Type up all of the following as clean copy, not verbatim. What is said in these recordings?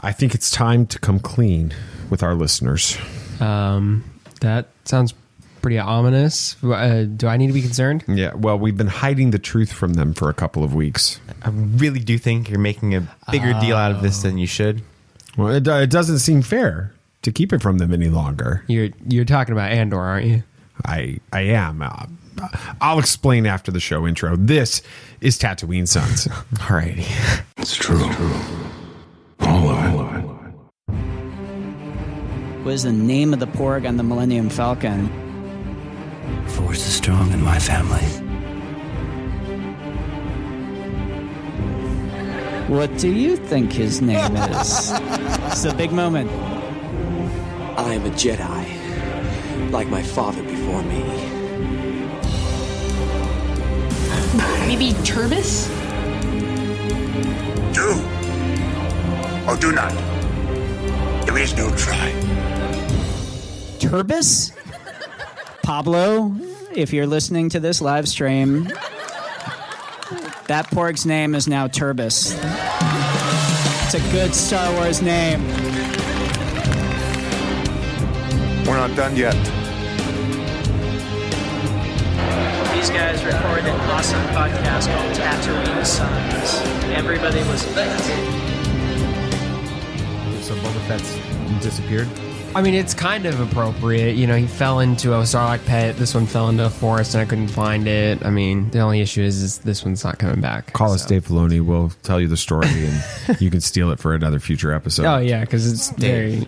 I think it's time to come clean with our listeners. That sounds pretty ominous. Do I need to be concerned? Yeah, well, we've been hiding the truth from them for a couple of weeks. I really do think you're making a bigger deal out of this than you should. Well, it doesn't seem fair to keep it from them any longer. You're talking about Andor, aren't you? I am. I'll explain after the show intro. This is Tatooine Sons. Alrighty. It's true. All of it. What is the name of the porg on the Millennium Falcon? Force is strong in my family. What do you think his name is? It's a big moment. I am a Jedi, like my father before me. Maybe Turbis? Do or do not. There is no try. Turbis? Pablo, if you're listening to this live stream, that porg's name is now Turbis. It's a good Star Wars name. We're not done yet. These guys recorded an awesome podcast called Tatooine Sons. Everybody listen to it. So Boba Fett's disappeared? I mean, it's kind of appropriate. You know, he fell into a Sarlacc pit. This one fell into a forest, and I couldn't find it. I mean, the only issue is this one's not coming back. Call us Dave Filoni. We'll tell you the story, and you can steal it for another future episode. Oh, yeah, because it's very...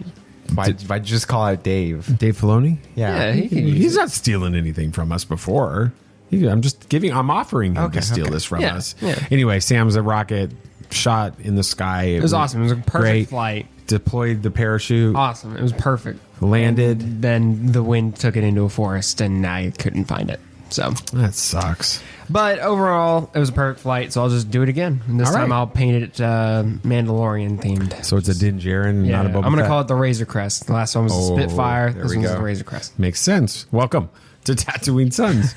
Why'd you just call out Dave? Dave Filoni? Yeah. He's not stealing anything from us before. I'm offering him to steal this from us. Yeah. Anyway, Sam's a rocket shot in the sky. It was awesome. It was a perfect flight. Deployed the parachute. Awesome. It was perfect. Landed. And then the wind took it into a forest, and I couldn't find it. So that sucks. But overall, it was a perfect flight, so I'll just do it again. And this time I'll paint it Mandalorian themed. So it's a Din Djarin, not a Boba Fett. I'm going to call it the Razor Crest. The last one was the Spitfire. This one's the Razor Crest. Makes sense. Welcome to Tatooine Sons,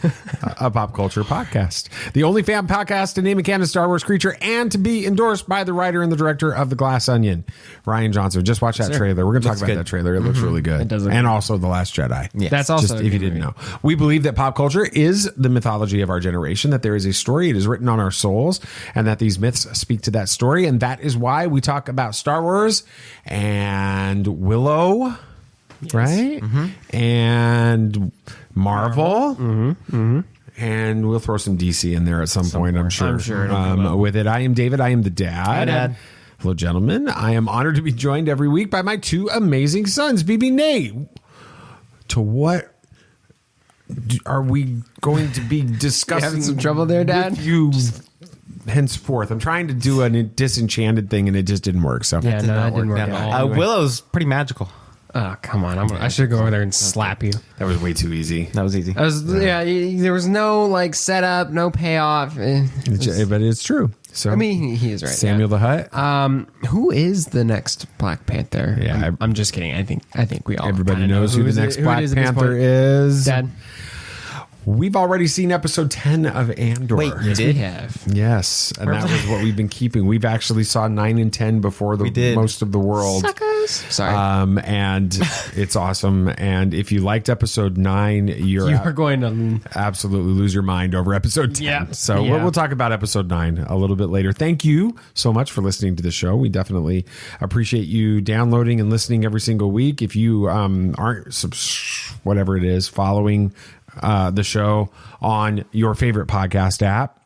a pop culture podcast. The only fan podcast to name a canon Star Wars creature and to be endorsed by the writer and the director of The Glass Onion, Ryan Johnson. Just watch that trailer. We're going to talk about that trailer. It looks really good. It does look and good. also The Last Jedi. Yes. That's also just if you didn't know. We believe that pop culture is the mythology of our generation, that there is a story, it is written on our souls, and that these myths speak to that story. And that is why we talk about Star Wars and Willow, right? And Marvel. And we'll throw some DC in there at some point, I'm sure. With it, I am David. I am the dad. Hi, Dad. Hello, gentlemen. I am honored to be joined every week by my two amazing sons, BB Nate. To what are we going to be discussing? You having some trouble there, Dad? With you henceforth. I'm trying to do a disenchanted thing, and it just didn't work. So Yeah, no, that didn't work at all. Willow's pretty magical. Oh, come on. I should go over there and slap you. that was way too easy. That was easy. There was no setup, no payoff. But it's true. So I mean, he is right. Samuel the Hutt. Who is the next Black Panther? Yeah, I'm just kidding. I think we all Everybody kinda knows know who the next Black it is at this Panther point. is. Dad. We've already seen episode 10 of Andor. Wait, Yes, we have. Yes, and that was what we've been keeping. We've actually saw 9 and 10 before most of the world. Suckers. Sorry. And it's awesome. And if you liked episode 9, you are going to absolutely lose your mind over episode 10. Yeah. So Yeah. we'll talk about episode 9 a little bit later. Thank you so much for listening to the show. We definitely appreciate you downloading and listening every single week. If you aren't whatever it is, following the show on your favorite podcast app,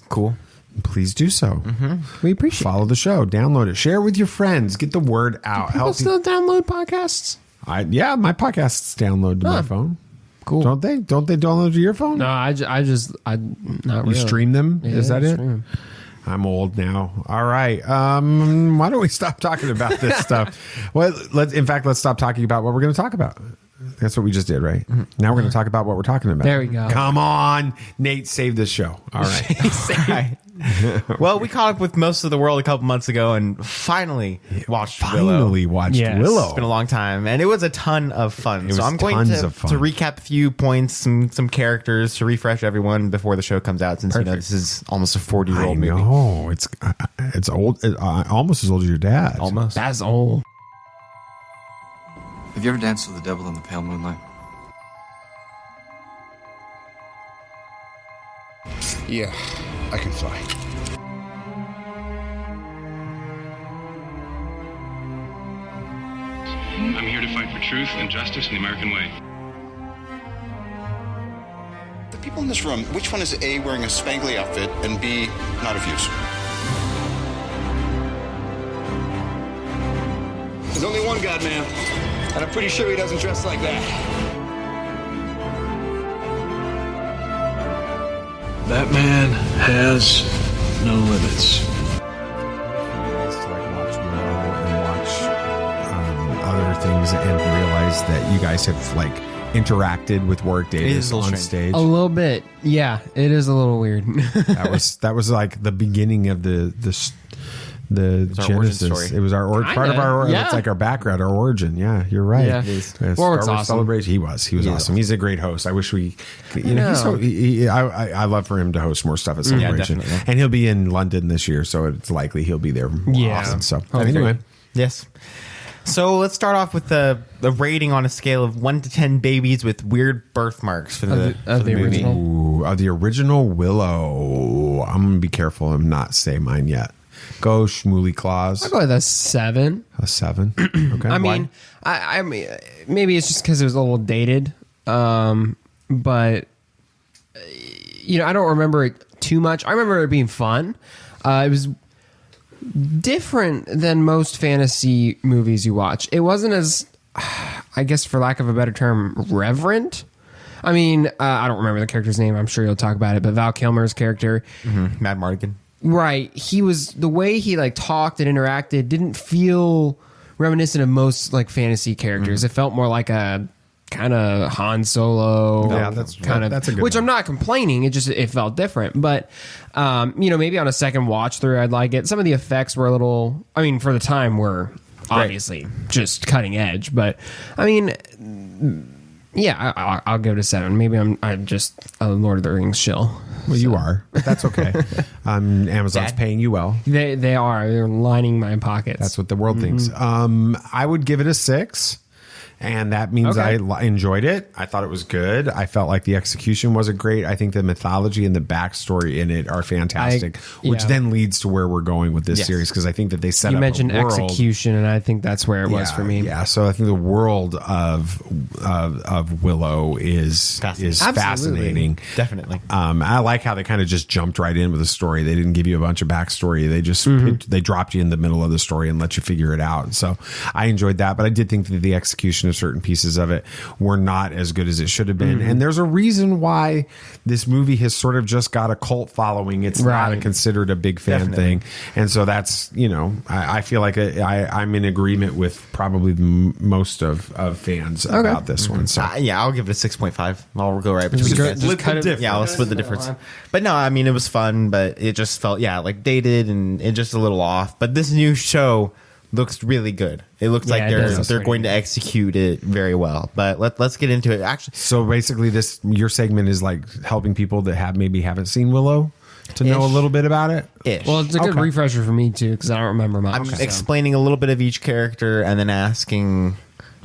Cool. please do so. we appreciate Follow the show, download it, share it with your friends, get the word out. People still download podcasts? Yeah, my podcasts download to my phone. Cool. Don't they download to your phone? No, I not You really. stream them? Yeah, Is that it? stream. I'm old now. All right. Why don't we stop talking about this stuff? Well, let's stop talking about what we're going to talk about. That's what we just did, right? Now we're going to talk about what we're talking about. There we go. Come on, Nate, save this show. All right. Well, we caught up with most of the world a couple months ago and finally watched Willow. Yes. Willow. It's been a long time, and it was a ton of fun. was So I'm going tons to of fun. recap a few points, some characters to refresh everyone before the show comes out, since you know this is almost a 40-year-old movie. know. It's old. Almost as old as your dad. Almost. That's old. Have you ever danced with the devil in the pale moonlight? Yeah, I can fly. I'm here to fight for truth and justice in the American way. The people in this room, which one is A, wearing a spangly outfit, and B, not of use? There's only one God, man. And I'm pretty sure he doesn't dress like that. That man has no limits. To like watch Willow and watch other things and realize that you guys have like interacted with Warwick Davis on stage. A little bit. Yeah, it is a little weird. that was like the beginning of the Genesis. Story. It was our part of our. Yeah. It's like our background, our origin. Yeah, you're right. Yeah. Star Warwick's Wars awesome. Celebration. He was awesome. He's a great host. I wish we. I love for him to host more stuff at Celebration, definitely. and he'll be in London this year, so it's likely he'll be there. More Yeah. often. So Hopefully. anyway. Yes. So let's start off with the rating on a scale of 1 to 10 babies with weird birthmarks for the the movie. original. Ooh, the original Willow. I'm gonna be careful and not say mine yet. Go Shmooly Claus. I'll go with a 7. A 7. Okay. I mean, I mean, maybe it's just because it was a little dated, but you know, I don't remember it too much. I remember it being fun. It was different than most fantasy movies you watch. It wasn't as, I guess, for lack of a better term, reverent. I mean, I don't remember the character's name. I'm sure you'll talk about it, but Val Kilmer's character, Mad Mardigan. right? He was, the way he like talked and interacted didn't feel reminiscent of most like fantasy characters. It felt more like a kind of Han Solo. Yeah, that's a good which one. I'm not complaining. It felt different, but you know, maybe on a second watch through, I'd like it. Some of the effects were a little. I mean, for the time, were obviously just cutting edge, but I mean, yeah, I'll give it a 7. Maybe I'm just a Lord of the Rings shill. Well, you are. But that's okay. Amazon's paying you well. They are. They're lining my pockets. That's what the world thinks. I would give it a 6. And that means Okay. I enjoyed it. I thought it was good. I felt like the execution wasn't great. I think the mythology and the backstory in it are fantastic, which then leads to where we're going with this series, because I think that they set you up mentioned a world. execution, and I think that's where it was for me. Yeah, so I think the world of Willow is fascinating. Definitely. I like how they kind of just jumped right in with the story. They didn't give you a bunch of backstory. They just they dropped you in the middle of the story and let you figure it out. So I enjoyed that, but I did think that the execution of certain pieces of it were not as good as it should have been. And there's a reason why this movie has sort of just got a cult following. It's not considered a big fan thing. And so that's, you know, I feel like I'm in agreement with probably most of fans about this one. So Yeah, I'll give it a 6.5. I'll go right between you guys. Yeah, I'll split the difference. But no, I mean, it was fun, but it just felt, like dated and it just a little off. But this new show looks really good. It looks like they're going to execute it very well. But let's get into it. Actually, so basically, your segment is like helping people that haven't seen Willow to know a little bit about it. Well, it's a good refresher for me too, because I don't remember much. I'm just explaining a little bit of each character and then asking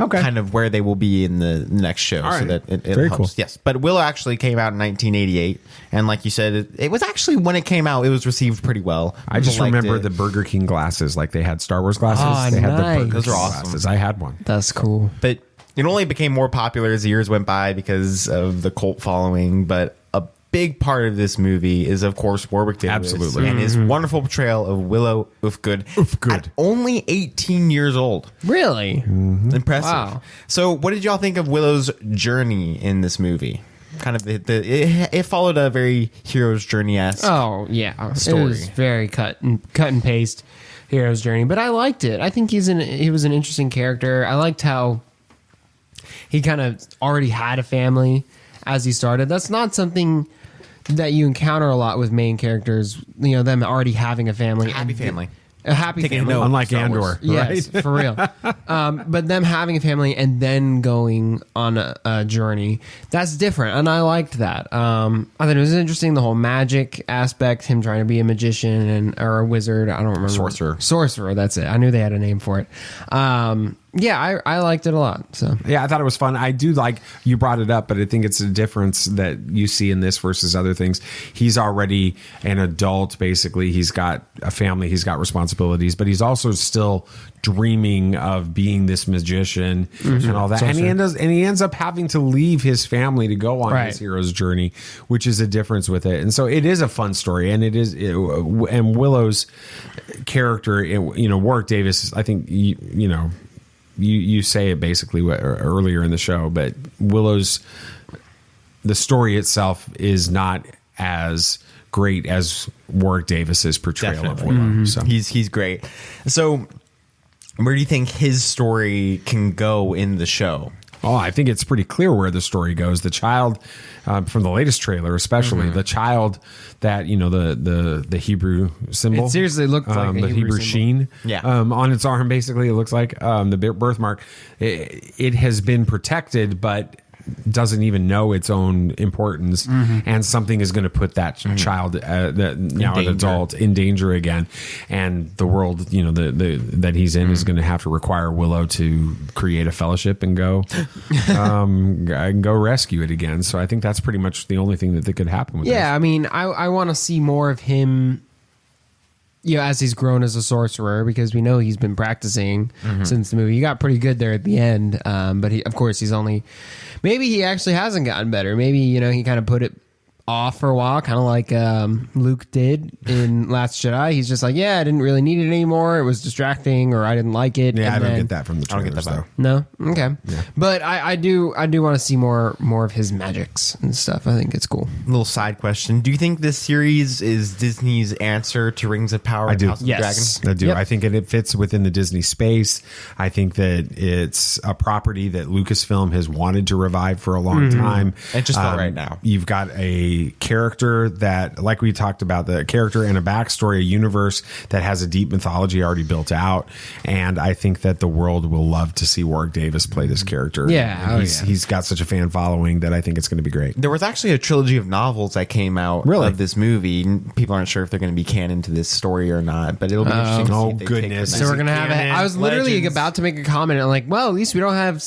kind of where they will be in the next show, so that it Very helps. cool. Yes, but Willow actually came out in 1988, and like you said, it was actually, when it came out, it was received pretty well. I just People liked remember it. the Burger King glasses, like they had Star Wars glasses. Oh, they had the nice. Burger Those King are awesome. glasses. I had one. That's cool. But it only became more popular as the years went by because of the cult following. But a big part of this movie is, of course, Warwick Davis. Absolutely. And his wonderful portrayal of Willow Ufgood. At only 18 years old. Really? Impressive. Wow. So what did y'all think of Willow's journey in this movie? Kind of it followed a very hero's journey-esque. Oh yeah, story. It was very cut and paste hero's journey, but I liked it. I think he was an interesting character. I liked how he kind of already had a family as he started. That's not something that you encounter a lot with main characters. You know, them already having a family, happy family. A happy family. Unlike Andor. Yes, right? for real. But them having a family and then going on a journey, that's different. And I liked that. I thought it was interesting, the whole magic aspect, him trying to be a magician or a wizard. I don't remember. Sorcerer, that's it. I knew they had a name for it. Yeah, I liked it a lot. So yeah, I thought it was fun. I do like, you brought it up, but I think it's a difference that you see in this versus other things. He's already an adult, basically. He's got a family, he's got responsibilities, but he's also still dreaming of being this magician and all that. And he ends up having to leave his family to go on his hero's journey, which is a difference with it. And so it is a fun story, and and Willow's character, Warwick Davis, I think, you say it basically earlier in the show, but the story itself is not as great as Warwick Davis's portrayal of Willow. Mm-hmm. So he's great. So where do you think his story can go in the show? Oh, I think it's pretty clear where the story goes. The child, from the latest trailer especially, the child that, the Hebrew symbol. It seriously looked like the Hebrew sheen on its arm, basically. It looks like the birthmark. It has been protected, but doesn't even know its own importance, and something is going to put that child, now an adult, in danger again, and the world that he's in is going to have to require Willow to create a fellowship and go rescue it again. So I think that's pretty much the only thing that could happen with this. I mean, I want to see more of him, as he's grown as a sorcerer, because we know he's been practicing since the movie. He got pretty good there at the end, but he's only... Maybe he actually hasn't gotten better. Maybe, he kind of put it off for a while, kind of like Luke did in Last Jedi. He's just like, I didn't really need it anymore. It was distracting, or I didn't like it. Yeah, I don't get that from the trailers, though. No? Okay. Yeah. But I do want to see more of his magics and stuff. I think it's cool. Little side question. Do you think this series is Disney's answer to Rings of Power and House of the Dragon? I do. Yep. I think it fits within the Disney space. I think that it's a property that Lucasfilm has wanted to revive for a long time. And just not right now. You've got a character that, like we talked about, the character and a backstory, a universe that has a deep mythology already built out, and I think that the world will love to see Warwick Davis play this character. He's got such a fan following that I think it's going to be great. There was actually a trilogy of novels that came out of this movie. People aren't sure if they're going to be canon to this story or not, but it'll be interesting to see if they goodness. take So we're going to have I was literally about to make a comment, and like, well, at least we don't have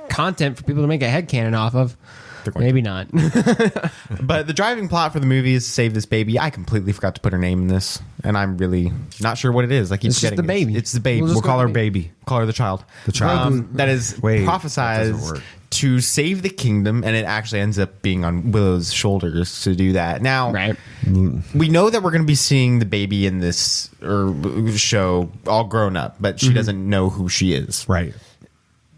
content for people to make a headcanon off of. Maybe not. But the driving plot for the movie is to save this baby. I completely forgot to put her name in this, and I'm really not sure what it is. I keep forgetting. It's the baby. It's the baby. We'll call her baby. Call her the child. The child. That is prophesized to save the kingdom, and it actually ends up being on Willow's shoulders to do that. Now, we know that we're going to be seeing the baby in this show all grown up, but she doesn't know who she is. Right.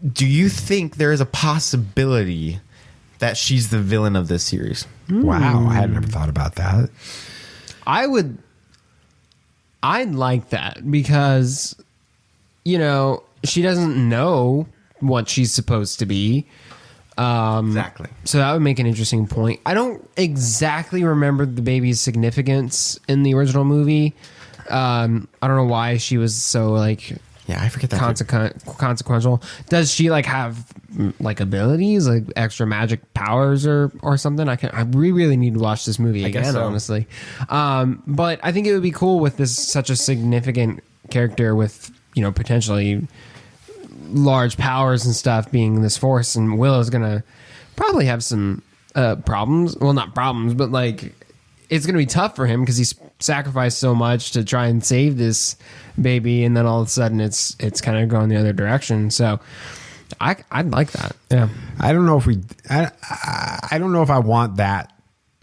Do you think there is a possibility that she's the villain of this series? Wow, I had never thought about that. I'd like that, because she doesn't know what she's supposed to be. Exactly. So that would make an interesting point. I don't exactly remember the baby's significance in the original movie. I don't know why she was so I forget that. Consequential. Does she have abilities, like extra magic powers or something? I really need to watch this movie again, honestly. But I think it would be cool with this such a significant character with potentially large powers and stuff being this force, and Willow's gonna probably have some problems. Well, not problems, but it's going to be tough for him because he's sacrificed so much to try and save this baby, and then all of a sudden it's kind of going the other direction. So I'd like that. Yeah. I don't know if I don't know if I want that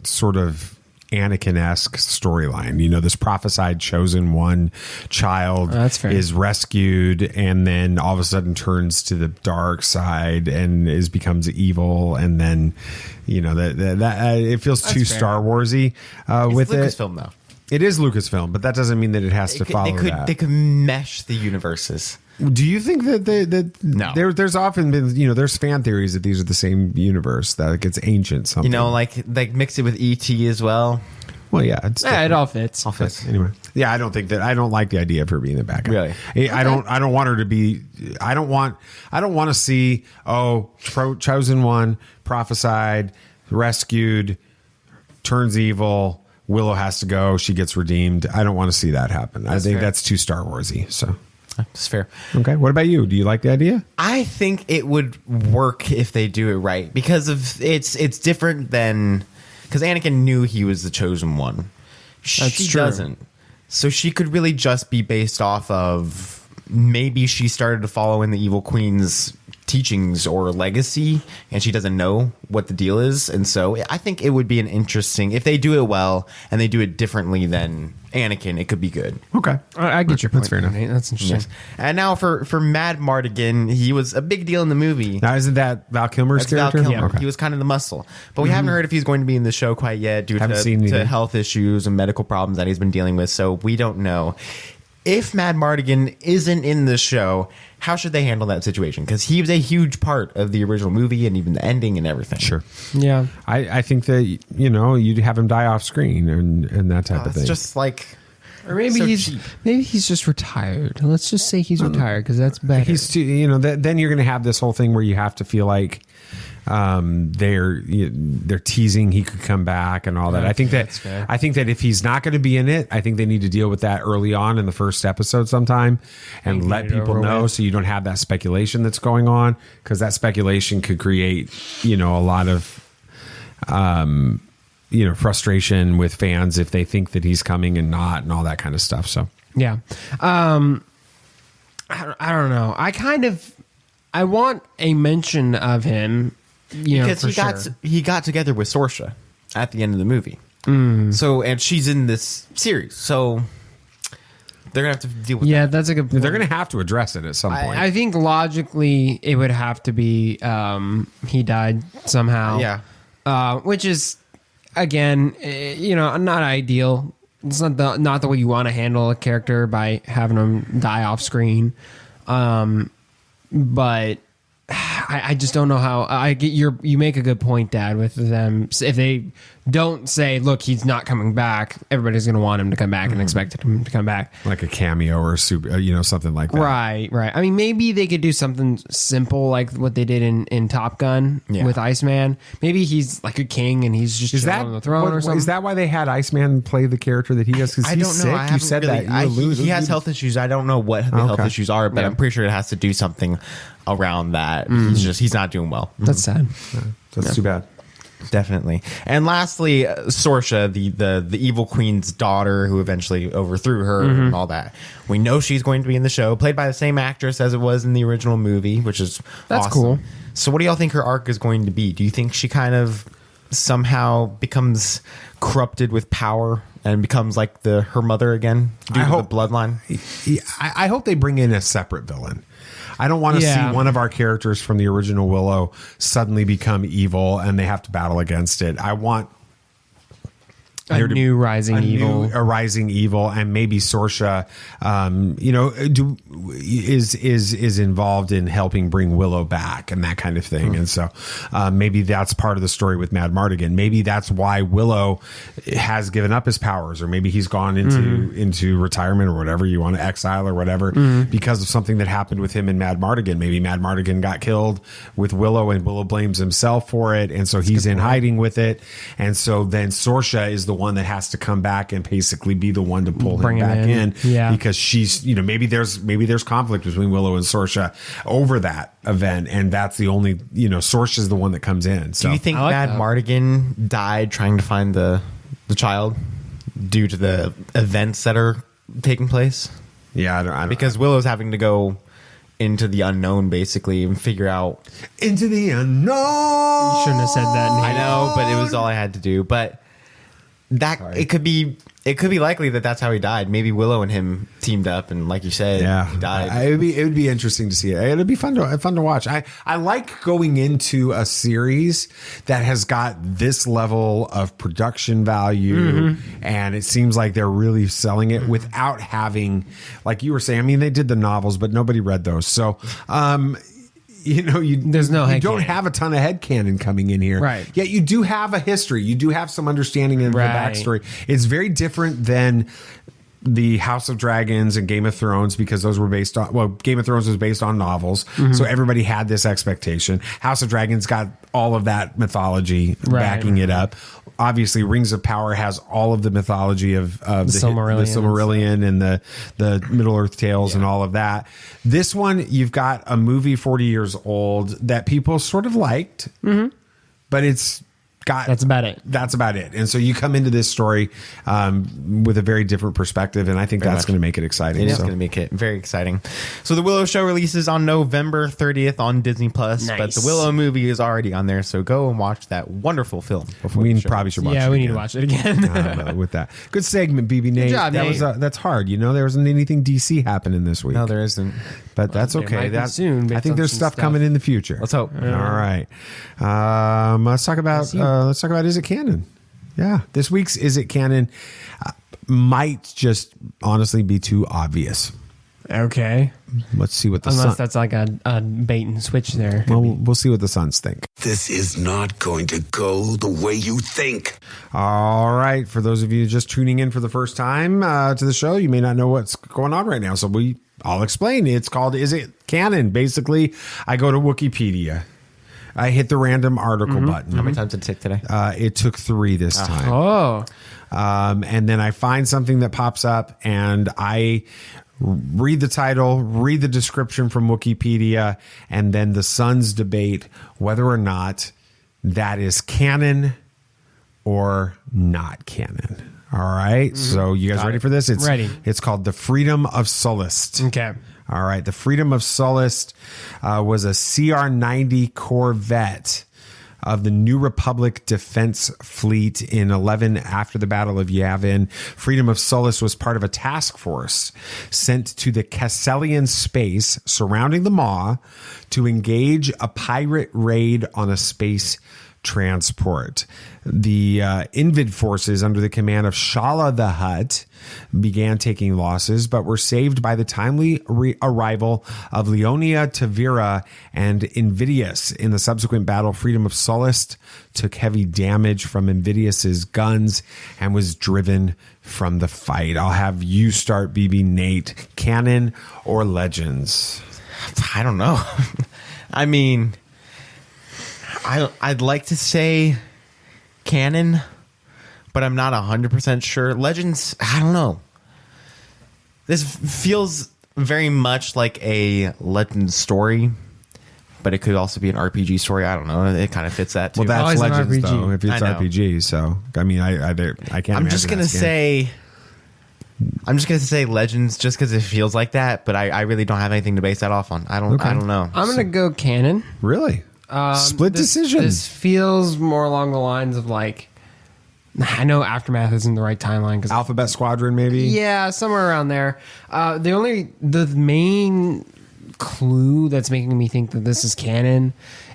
sort of Anakin-esque storyline. This prophesied chosen one child is rescued and then all of a sudden turns to the dark side and becomes evil, and then that it feels too Star Warsy with it. Lucasfilm, though. It is Lucasfilm, but that doesn't mean that it has to follow that. They could mesh the universes. Do you think that no? There's often been, there's fan theories that these are the same universe, that it's ancient something. Like mix it with E.T. as well. Well, yeah, it all fits. Anyway, yeah, I don't like the idea of her being the bad guy. Really, okay. I don't want her to be. I don't want to see chosen one, prophesied, rescued, turns evil. Willow has to go. She gets redeemed. I don't want to see that happen. I think that's too Star Warsy. So that's fair. Okay, what about you? Do you like the idea? I think it would work if they do it right, because of it's different than. Because Anakin knew he was the chosen one. She doesn't. So she could really just be based off of maybe she started to follow in the Evil Queen's teachings or legacy, and she doesn't know what the deal is. And so I think it would be an interesting, if they do it well and they do it differently than Anakin, it could be good. Okay. I get your point. That's fair enough. That's interesting. Yes. And now for Mad Mardigan, he was a big deal in the movie. Now, isn't that Val Kilmer's character? Val Kilmer. Yeah. Okay. He was kind of the muscle. But we haven't heard if he's going to be in the show quite yet due to health issues and medical problems that he's been dealing with. So we don't know. If Mad Mardigan isn't in the show, how should they handle that situation? Because he was a huge part of the original movie and even the ending and everything. Sure. Yeah. I think that, you'd have him die off screen and that type of thing. It's just like... Or maybe he's just retired. Let's just say he's retired, because that's better. He's too, then you're going to have this whole thing where you have to feel like they're teasing he could come back and all that. I think that if he's not going to be in it, I think they need to deal with that early on in the first episode sometime and let people know, so you don't have that speculation that's going on, because that speculation could create a lot of frustration with fans if they think that he's coming and not, and all that kind of stuff. So yeah, I don't know. I want a mention of him, because he got together with Saoirse at the end of the movie. So, and she's in this series, so they're gonna have to deal with. Yeah, that. That's a good point. They're gonna have to address it at some point. I think logically it would have to be he died somehow. Yeah, which is again, not ideal. It's not the way you want to handle a character by having them die off screen. But I just don't know how. I get you make a good point, Dad, with them. If they don't say, look, he's not coming back, everybody's going to want him to come back and expect him to come back. Like a cameo or something like that. Right. I mean, maybe they could do something simple like what they did in Top Gun with Iceman. Maybe he's like a king and he's just chilling on the throne or something. Is that why they had Iceman play the character that he does? Because he's sick. You said that. He has health issues. I don't know what the health issues are, but I'm pretty sure it has to do something around that. He's not doing well. That's sad. That's too bad. Definitely. And lastly, Saoirse, the evil queen's daughter who eventually overthrew her and all that. We know she's going to be in the show, played by the same actress as it was in the original movie, which is that's awesome. Cool. So what do y'all think her arc is going to be? Do you think she kind of somehow becomes corrupted with power and becomes like her mother again due to the bloodline? I hope they bring in a separate villain. I don't want to see one of our characters from the original Willow suddenly become evil and they have to battle against it. I want a new rising evil, and maybe Saoirse, is involved in helping bring Willow back and that kind of thing. And so maybe that's part of the story with Mad Mardigan. Maybe that's why Willow has given up his powers, or maybe he's gone into retirement or whatever you want to exile or whatever because of something that happened with him in Mad Mardigan. Maybe Mad Mardigan got killed with Willow and Willow blames himself for it, and so he's in hiding with it. And so then Saoirse is the one that has to come back and basically be the one to pull him back in. Because she's, maybe there's conflict between Willow and Saoirse over that event, and that's the only, Saoirse is the one that comes in. So do you think Mad Mardigan died trying to find the child due to the events that are taking place? Yeah, I don't because Willow's having to go into the unknown basically and figure out into the unknown. You shouldn't have said that name. I know, but it was all I had to do. But it could be likely that that's how he died. Maybe Willow and him teamed up, and like you said, he died. It would be interesting to see it. It'd be fun to watch. I like going into a series that has got this level of production value, and it seems like they're really selling it without having, like you were saying. I mean, they did the novels, but nobody read those, so. You don't have a ton of headcanon coming in here. Right. Yet you do have a history. You do have some understanding of the backstory. It's very different than the House of Dragons and Game of Thrones, because those were based on, Game of Thrones was based on novels. So everybody had this expectation. House of Dragons got all of that mythology backing it up. Obviously, Rings of Power has all of the mythology of the Silmarillion and the Middle-earth tales and all of that. This one, you've got a movie 40 years old that people sort of liked, but that's about it. And so you come into this story with a very different perspective, and I think that's going to make it exciting. It is going to make it very exciting. So the Willow show releases on November 30th on Disney Plus, but the Willow movie is already on there, so go and watch that wonderful film. We probably should watch it. Yeah, we need to watch it again. With that. Good segment, BB Nate. Good job, Nate. That's hard. There wasn't anything DC happening this week. No, there isn't. But that's okay. Soon. I think there's stuff coming in the future. Let's hope. All right. Let's talk about Is It Canon? Yeah. This week's Is It Canon might just honestly be too obvious. Okay. Let's see what Unless that's like a bait and switch there. Well, we'll see what the Sons think. This is not going to go the way you think. All right. For those of you just tuning in for the first time to the show, you may not know what's going on right now. So I'll explain. It's called Is It Canon? Basically, I go to Wikipedia. I hit the random article button. How many times did it take today? It took 3 this time. Oh. And then I find something that pops up, and I read the title, read the description from Wikipedia, and then the Sons debate whether or not that is canon or not canon. All right. So you guys ready for this? It's ready. It's called The Freedom of Sullust. Okay. All right. The Freedom of Sullust was a CR-90 Corvette of the New Republic Defense Fleet in 11 after the Battle of Yavin. Freedom of Sullust was part of a task force sent to the Casselian space surrounding the Maw to engage a pirate raid on a space transport. The Invid forces under the command of Shala the Hutt began taking losses, but were saved by the timely arrival of Leonia Tavira and Invidious. In the subsequent battle, Freedom of Sullust took heavy damage from Invidious's guns and was driven from the fight. I'll have you start, BB Nate. Canon or legends? I don't know. I mean, I'd like to say canon, but I'm not 100% sure. Legends, I don't know. This feels very much like a legend story, but it could also be an RPG story. I don't know. It kind of fits that too. Well, that's legends though. If it's RPG, so I mean, I can't. I'm just gonna say legends, just because it feels like that. But I really don't have anything to base that off on. I don't know. I'm gonna go canon. Really? Split decision. This feels more along the lines of like, I know Aftermath isn't the right timeline because Alphabet Squadron, maybe. Yeah, somewhere around there. The main clue that's making me think that this is canon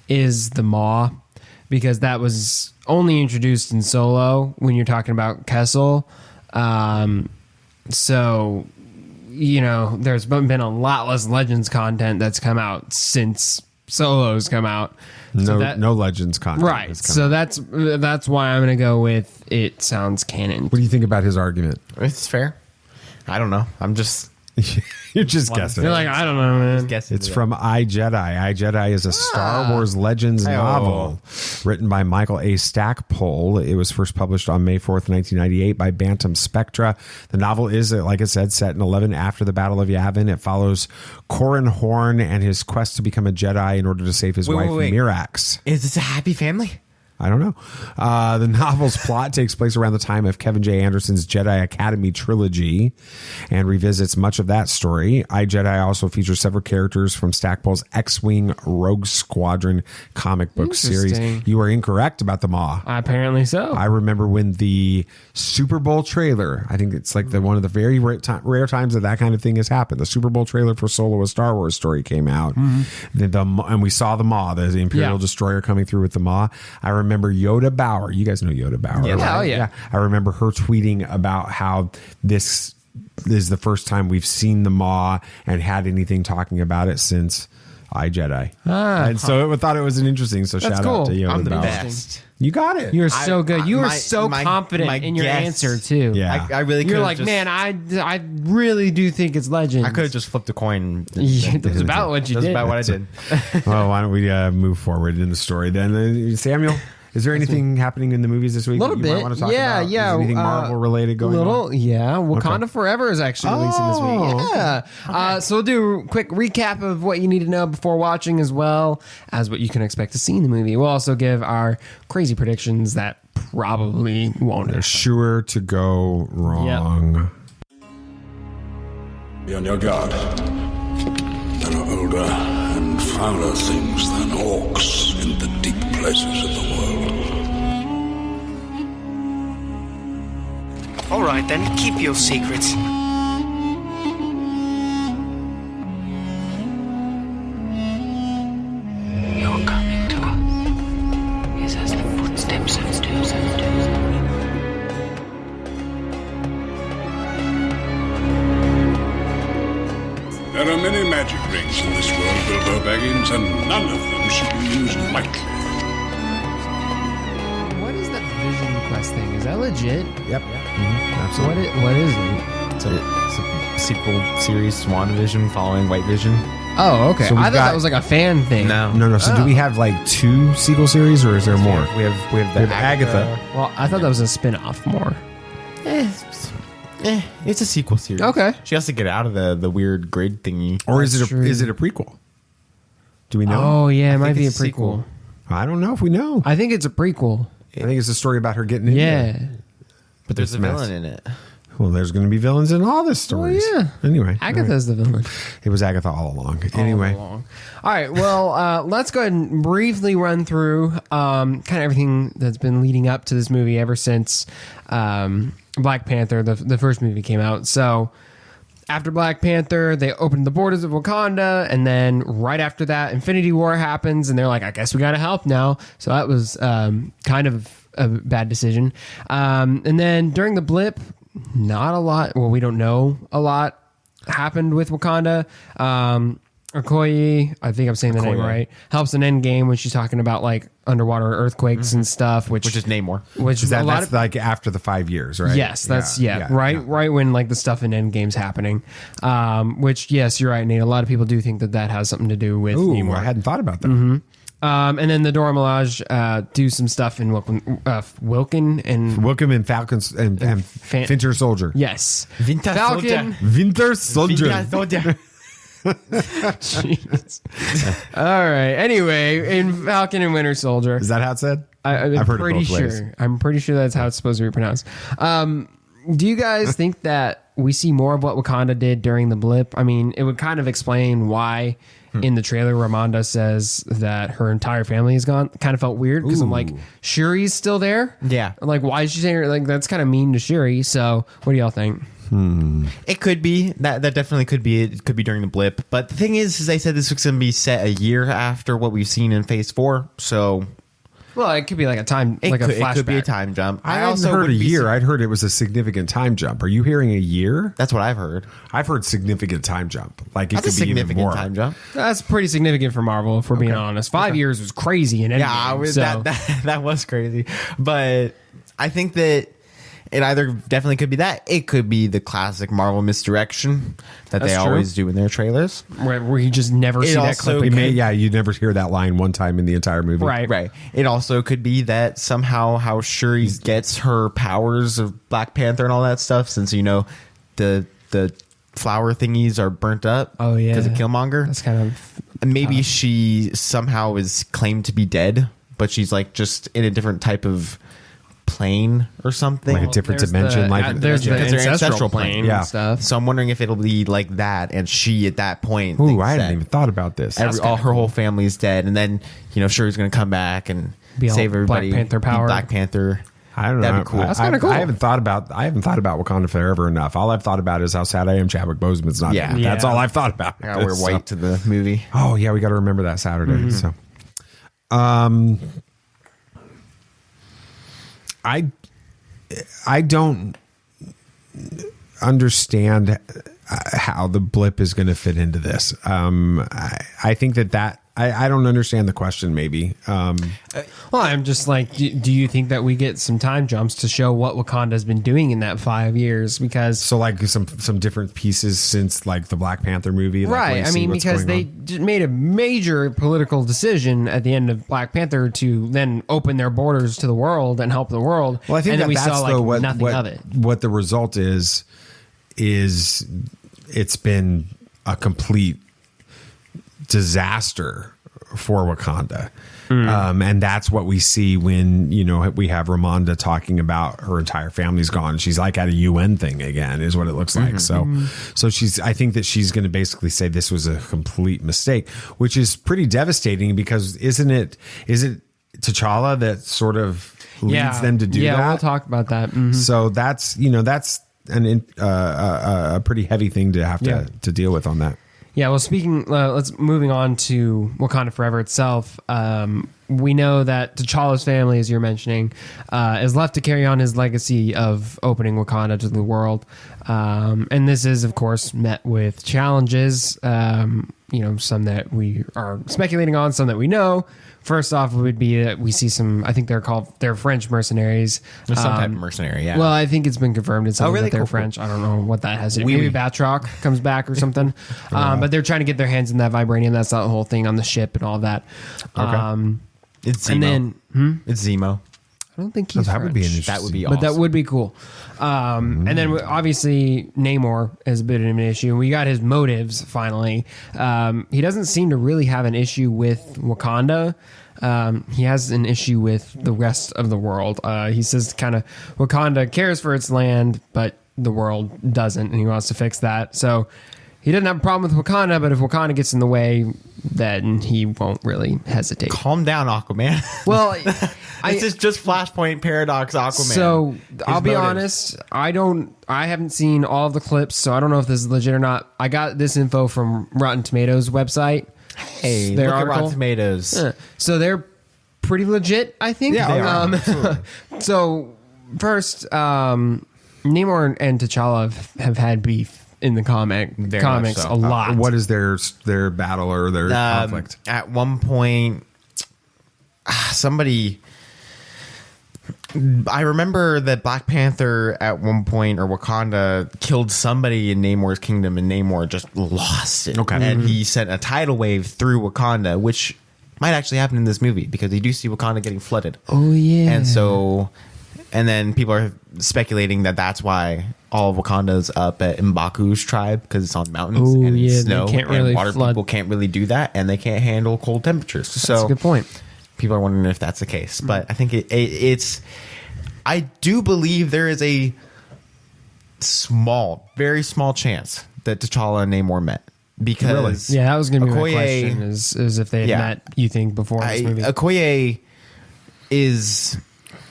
is the Maw, because that was only introduced in Solo when you're talking about Kessel. So there's been a lot less Legends content that's come out since Solo's come out. No Legends content. Right. So that's why I'm going to go with it sounds canon. What do you think about his argument? It's fair. I don't know. I'm just... You're just guessing. You're like, I don't know, man. It's from iJedi. iJedi is a Star Wars Legends novel written by Michael A. Stackpole. It was first published on May 4th, 1998 by Bantam Spectra. The novel is, like I said, set in 11 after the Battle of Yavin. It follows Corran Horn and his quest to become a Jedi in order to save his wife, Mirax. Is this a happy family? I don't know. The novel's plot takes place around the time of Kevin J. Anderson's Jedi Academy trilogy and revisits much of that story. iJedi also features several characters from Stackpole's X-Wing Rogue Squadron comic book series. You are incorrect about the Maw. Apparently so. I remember when the Super Bowl trailer, I think it's like one of the very rare times that kind of thing has happened. The Super Bowl trailer for Solo: A Star Wars Story came out. And we saw the Maw, the Imperial Destroyer coming through with the Maw. I remember Yoda Bauer. You guys know Yoda Bauer. Yeah, right? yeah. I remember her tweeting about how this is the first time we've seen the Maw and had anything talking about it since iJedi. And so I thought it was an interesting. So That's shout cool. out to Yoda I'm the Bauer. best. You got it. You're so good. You were so confident in your answer too. Yeah, I really. You're like, man, I really do think it's Legends. I could have just flipped a coin. That's about what you did. That's about what I did. Well, why don't we move forward in the story then? Samuel, is there anything happening in the movies this week? A little that you bit. might want to talk Yeah. about? Is there anything Marvel related going on? Yeah. Wakanda Forever is actually releasing this week. Yeah. So we'll do a quick recap of what you need to know before watching, as well as what you can expect to see in the movie. We'll also give our crazy predictions that probably won't happen. Sure to go wrong. Be on your guard. There are older and fouler things than orcs in the deep places of the world. All right, then, keep your secrets. Your coming to us is as the footsteps of do's and do's. There are many magic rings in this world, Bilbo Baggins, and none of them should be used lightly. What is that Vision Quest thing? Is that legit? Yep. Absolutely. What is it? It's a sequel series, WandaVision, following White Vision. Oh, okay. So I thought that was like a fan thing. No. So do we have like 2 sequel series, or is there more? We have the Agatha. Well, I thought that was a spin-off more. It's a sequel series. Okay. She has to get out of the weird grid thingy. Or is it a prequel? Do we know? Oh, yeah, it might think be a it's a prequel. sequel. I don't know if we know. I think it's a prequel. I think it's a story about her getting in Yeah. there. But there's a mess. villain in it. Well, there's going to be villains in all the stories. yeah. Anyway. Agatha's the villain. It was Agatha all along. Anyway. All right. Well, let's go ahead and briefly run through kind of everything that's been leading up to this movie ever since Black Panther, the first movie, came out. So after Black Panther, they opened the borders of Wakanda, and then right after that, Infinity War happens, and they're like, I guess we got to help now. So that was kind of a bad decision. And then during the blip, not a lot. Well, we don't know a lot happened with Wakanda. Okoye, I think I'm saying the name right, helps in Endgame when she's talking about like underwater earthquakes and stuff, which is Namor. Which is that's like after the 5 years, right? Yes, that's right when like the stuff in Endgame's happening. Which yes, you're right, Nate. A lot of people do think that has something to do with Namor. I hadn't thought about that. Mm-hmm. And then the Dora Milaje do some stuff in Wilkin and Falcons and Winter Soldier. Yes, Falcon, Winter Soldier. Jeez. All right. Anyway, in Falcon and Winter Soldier. Is that how it's said? I've heard it both ways. I'm pretty sure that's how it's supposed to be pronounced. Do you guys think that we see more of what Wakanda did during the blip? I mean, it would kind of explain why in the trailer Ramonda says that her entire family is gone. Kind of felt weird because I'm like, Shuri's still there? Yeah. I'm like, why is she saying her? Like, that's kind of mean to Shuri. So what do y'all think? It could be that definitely could be. It could be during the blip. But the thing is they said this was going to be set a year after what we've seen in Phase 4. So, well, it could be like a flashback. It could be a time jump. I also heard a year. I'd heard it was a significant time jump. Are you hearing a year? That's what I've heard. I've heard significant time jump. Like it That's could a be even more. significant time jump. That's pretty significant for Marvel, if we're being honest. 5 years was crazy in Endgame. That was crazy. But I think that it either definitely could be that. It could be the classic Marvel misdirection that they always do in their trailers. Where you just never see that clip again. You never hear that line one time in the entire movie. Right. It also could be that somehow how Shuri gets her powers of Black Panther and all that stuff, since, you know, the flower thingies are burnt up. Oh, yeah. Because of Killmonger. That's kind of... And maybe she somehow is claimed to be dead, but she's like just in a different type of plane or something, like a different dimension. There's the ancestral plane yeah. and stuff. So I'm wondering if it'll be like that, and she at that point. Ooh, I hadn't even thought about this. All her whole family's dead, and then Shuri's going to come back and save everybody. Black Panther power. Black Panther. I don't know. That'd be cool. That's kind of cool. I haven't thought about Wakanda Forever enough. All I've thought about is how sad I am Chadwick Boseman's not. Yeah. in it. That's all I've thought about. I wear white to the movie. Oh yeah, we got to remember that Saturday. So, I don't understand how the blip is going to fit into this. I think that I don't understand the question. Maybe. Well, I'm just like, do you think that we get some time jumps to show what Wakanda's been doing in that 5 years? Because like some different pieces since like the Black Panther movie, like, right? I mean, because they made a major political decision at the end of Black Panther to then open their borders to the world and help the world. Well, I think and then that's nothing of it. What the result is it's been a complete disaster for Wakanda. And that's what we see when, we have Ramonda talking about her entire family's gone. She's like at a UN thing again, is what it looks like. So I think that she's going to basically say this was a complete mistake, which is pretty devastating because isn't it T'Challa that sort of leads them to do that? Yeah, we'll talk about that. Mm-hmm. So that's a pretty heavy thing to have to deal with on that. Yeah, well, moving on to Wakanda Forever itself. We know that T'Challa's family, as you're mentioning, is left to carry on his legacy of opening Wakanda to the world. And this is, of course, met with challenges, some that we are speculating on, some that we know. First off, would be that we see some, I think they're French mercenaries. There's some type of mercenary, yeah. Well, I think it's been confirmed in something really? that they're Cool. French. I don't know what that has to do. Maybe Batroc comes back or something. But they're trying to get their hands in that vibranium. That's the whole thing on the ship and all that. Okay. It's Zemo. And then, It's Zemo. I don't think he's that French. would be interesting. That would be awesome. But that would be cool. And then obviously Namor is a bit of an issue. We got his motives finally. He doesn't seem to really have an issue with Wakanda. He has an issue with the rest of the world. He says kind of Wakanda cares for its land, but the world doesn't, and he wants to fix that. So he doesn't have a problem with Wakanda, but if Wakanda gets in the way, then he won't really hesitate. Calm down, Aquaman. Well, this is just Flashpoint Paradox Aquaman. So I'll be honest, I haven't seen all of the clips, so I don't know if this is legit or not. I got this info from Rotten Tomatoes website. Hey, look at Rotten Tomatoes. So they're pretty legit, I think. Yeah, they are. So first, Namor and T'Challa have had beef in the comics so. a lot. What is their battle or their conflict? At one point, somebody... I remember that Black Panther at one point, or Wakanda, killed somebody in Namor's kingdom, and Namor just lost it. Okay. And he sent a tidal wave through Wakanda, which might actually happen in this movie, because you do see Wakanda getting flooded. Oh, yeah. And then people are speculating that that's why all of Wakanda's up at M'Baku's tribe, because it's on mountains and it's snow, they can't really and water flood. people can't really do that, and they can't handle cold temperatures. So That's a good point. people are wondering if that's the case, but I think it's. I do believe there is a very small chance that T'Challa and Namor met, because that was going to be my question: is if they had met, you think, before this movie? Okoye is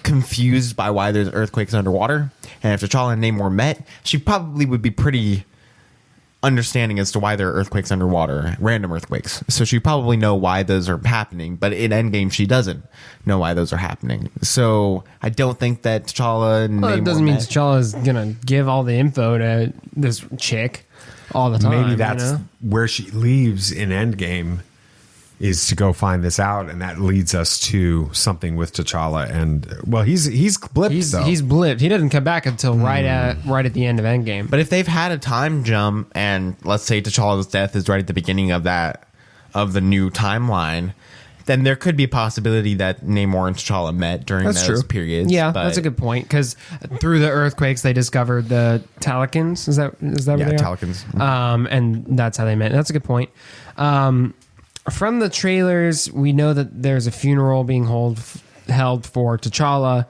confused by why there's earthquakes underwater, and if T'Challa and Namor met, she probably would be pretty understanding as to why there are earthquakes underwater, random earthquakes. So she probably know why those are happening, but in Endgame she doesn't know why those are happening. So I don't think that T'Challa and Namor it doesn't mean met. T'Challa is gonna give all the info to this chick all the time. Maybe that's where she leaves in Endgame, is to go find this out, and that leads us to something with T'Challa. And he's blipped though. He's blipped. He doesn't come back until right at the end of Endgame. But if they've had a time jump, and let's say T'Challa's death is right at the beginning of the new timeline, then there could be a possibility that Namor and T'Challa met during those periods. Yeah, that's a good point, because through the earthquakes they discovered the Talikins. Is that what they are? Talikins. And that's how they met. That's a good point. from the trailers, we know that there's a funeral being held for T'Challa.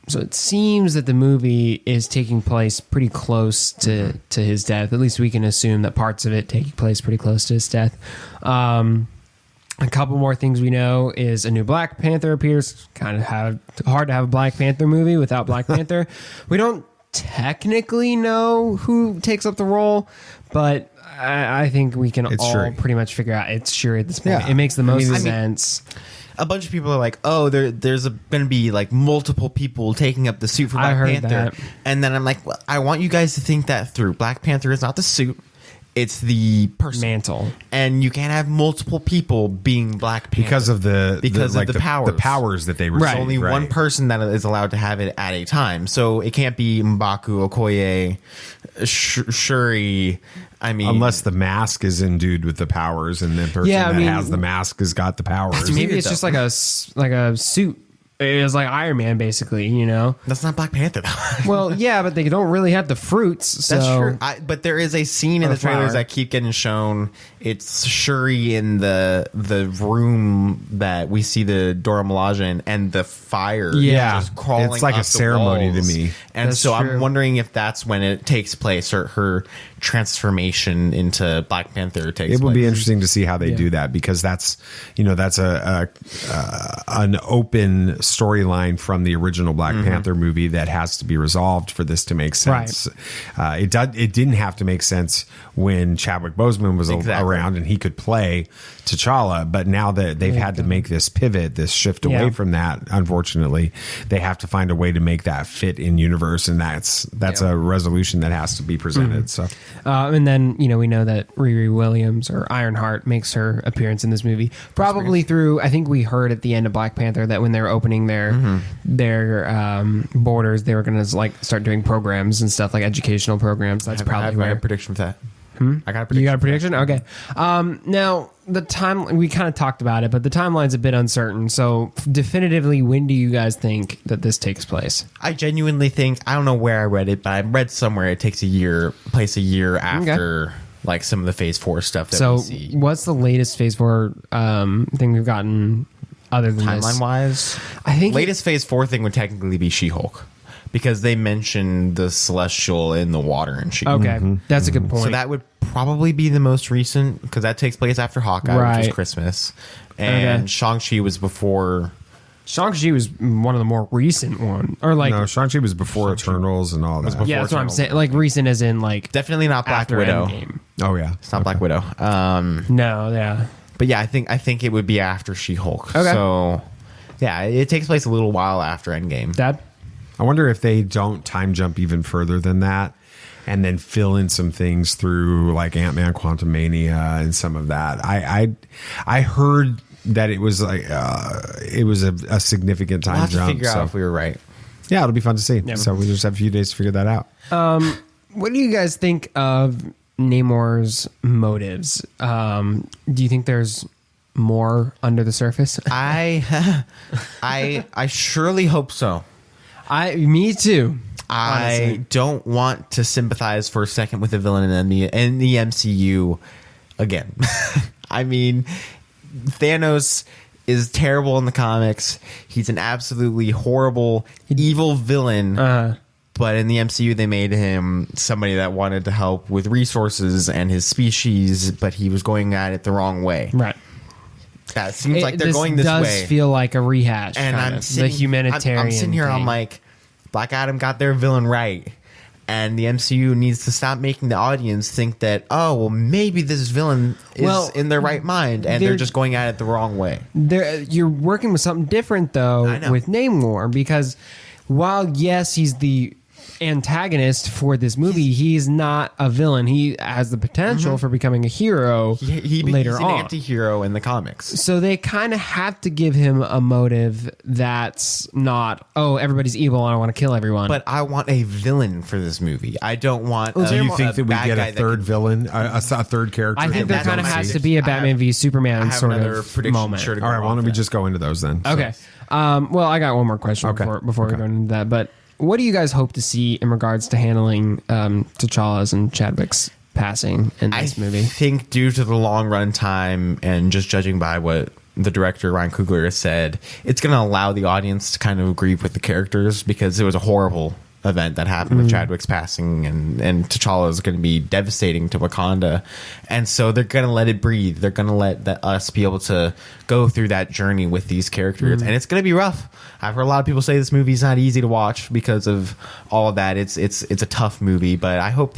So it seems that the movie is taking place pretty close to his death. At least we can assume that parts of it take place pretty close to his death. A couple more things we know is a new Black Panther appears. Kind of hard to have a Black Panther movie without Black Panther. We don't technically know who takes up the role, but I think we can pretty much figure out it's Shuri at this point. Yeah. It makes the most sense. A bunch of people are like, oh, there's going to be like multiple people taking up the suit for Black Panther. That. And then I'm like, well, I want you guys to think that through. Black Panther is not the suit. It's the person. Mantle. And you can't have multiple people being Black Panther. Because of the powers. The powers that they receive. Right. Only one person that is allowed to have it at a time. So it can't be M'Baku, Okoye, Shuri. I mean, unless the mask is endued with the powers, and the person that has the mask has got the powers. Maybe it's just like a suit. It's like Iron Man, basically, you know? That's not Black Panther, though. Well, yeah, but they don't really have the fruits. So. That's true. But there is a scene in the trailers that keep getting shown. It's Shuri in the room that we see the Dora Milaje in, and the fire just crawling. It's like a ceremony to me. And that's so true. I'm wondering if that's when it takes place, or her transformation into Black Panther takes place. It will be interesting to see how they do that, because that's an open storyline from the original Black Panther movie that has to be resolved for this to make sense. Right. It didn't have to make sense when Chadwick Boseman was around and he could play T'Challa, but now that they've had to make this pivot, this shift away from that, unfortunately, they have to find a way to make that fit in universe, and that's a resolution that has to be presented. So, and then we know that Riri Williams, or Ironheart, makes her appearance in this movie, probably through. I think we heard at the end of Black Panther that when they were opening their borders, they were going to start doing programs and stuff, like educational programs. That's probably where. I have a prediction for that. I got a prediction. You got a prediction? Okay. Now, the time, we kind of talked about it, but the timeline's a bit uncertain. So, definitively, when do you guys think that this takes place? I genuinely think, I don't know where I read it, but I read somewhere it takes a year after like some of the Phase 4 stuff that we see. So, what's the latest Phase 4 thing we've gotten other than timeline-wise? I think latest Phase 4 thing would technically be She-Hulk. Because they mentioned the Celestial in the water and She-Hulk. Okay, that's a good point. So that would probably be the most recent, because that takes place after Hawkeye, which is Christmas. And Shang-Chi was before. Shang-Chi was one of the more recent ones. No, Shang-Chi was before Eternals and all that. Yeah, that's what I'm saying. Like, recent as in, like... Definitely not Black Widow. Endgame. Oh, yeah. It's not Black Widow. No, yeah. But yeah, I think it would be after She-Hulk. Okay. So, yeah, it takes place a little while after Endgame. Dad? I wonder if they don't time jump even further than that, and then fill in some things through like Ant-Man Quantumania and some of that. I heard that it was like it was a significant time jump. We'll have to figure out if we were right. Yeah, it'll be fun to see. Yeah. So we just have a few days to figure that out. What do you guys think of Namor's motives? Do you think there's more under the surface? I surely hope so. Me too. Honestly. I don't want to sympathize for a second with the villain in the MCU again. I mean, Thanos is terrible in the comics. He's an absolutely horrible, evil villain. But in the MCU, they made him somebody that wanted to help with resources and his species, but he was going at it the wrong way. Right. Yeah, it seems like they're going this way. This does feel like a rehash. And I'm sitting, the humanitarian. I'm sitting here. Thing. I'm like, Black Adam got their villain right, and the MCU needs to stop making the audience think that maybe this villain is in their right mind, and they're just going at it the wrong way. You're working with something different though with Namor, because while yes, he's the antagonist for this movie, he's not a villain. He has the potential for becoming a hero later on. He's an anti-hero in the comics. So they kind of have to give him a motive that's not, everybody's evil and I want to kill everyone. But I want a villain for this movie. I don't want do you think that we get a third villain, a third character? I think there kind of has to be a Batman v Superman sort of moment. All right, why don't we just go into those then? Okay. Well, I got one more question before we go into that, but what do you guys hope to see in regards to handling T'Challa's and Chadwick's passing in this movie. I think due to the long run time and just judging by what the director Ryan Coogler has said, it's going to allow the audience to kind of grieve with the characters, because it was a horrible event that happened with Chadwick's passing, and T'Challa is going to be devastating to Wakanda, and so they're going to let it breathe. They're going to let us be able to go through that journey with these characters, and it's going to be rough. I've heard a lot of people say this movie's not easy to watch because of all of that. It's a tough movie, but I hope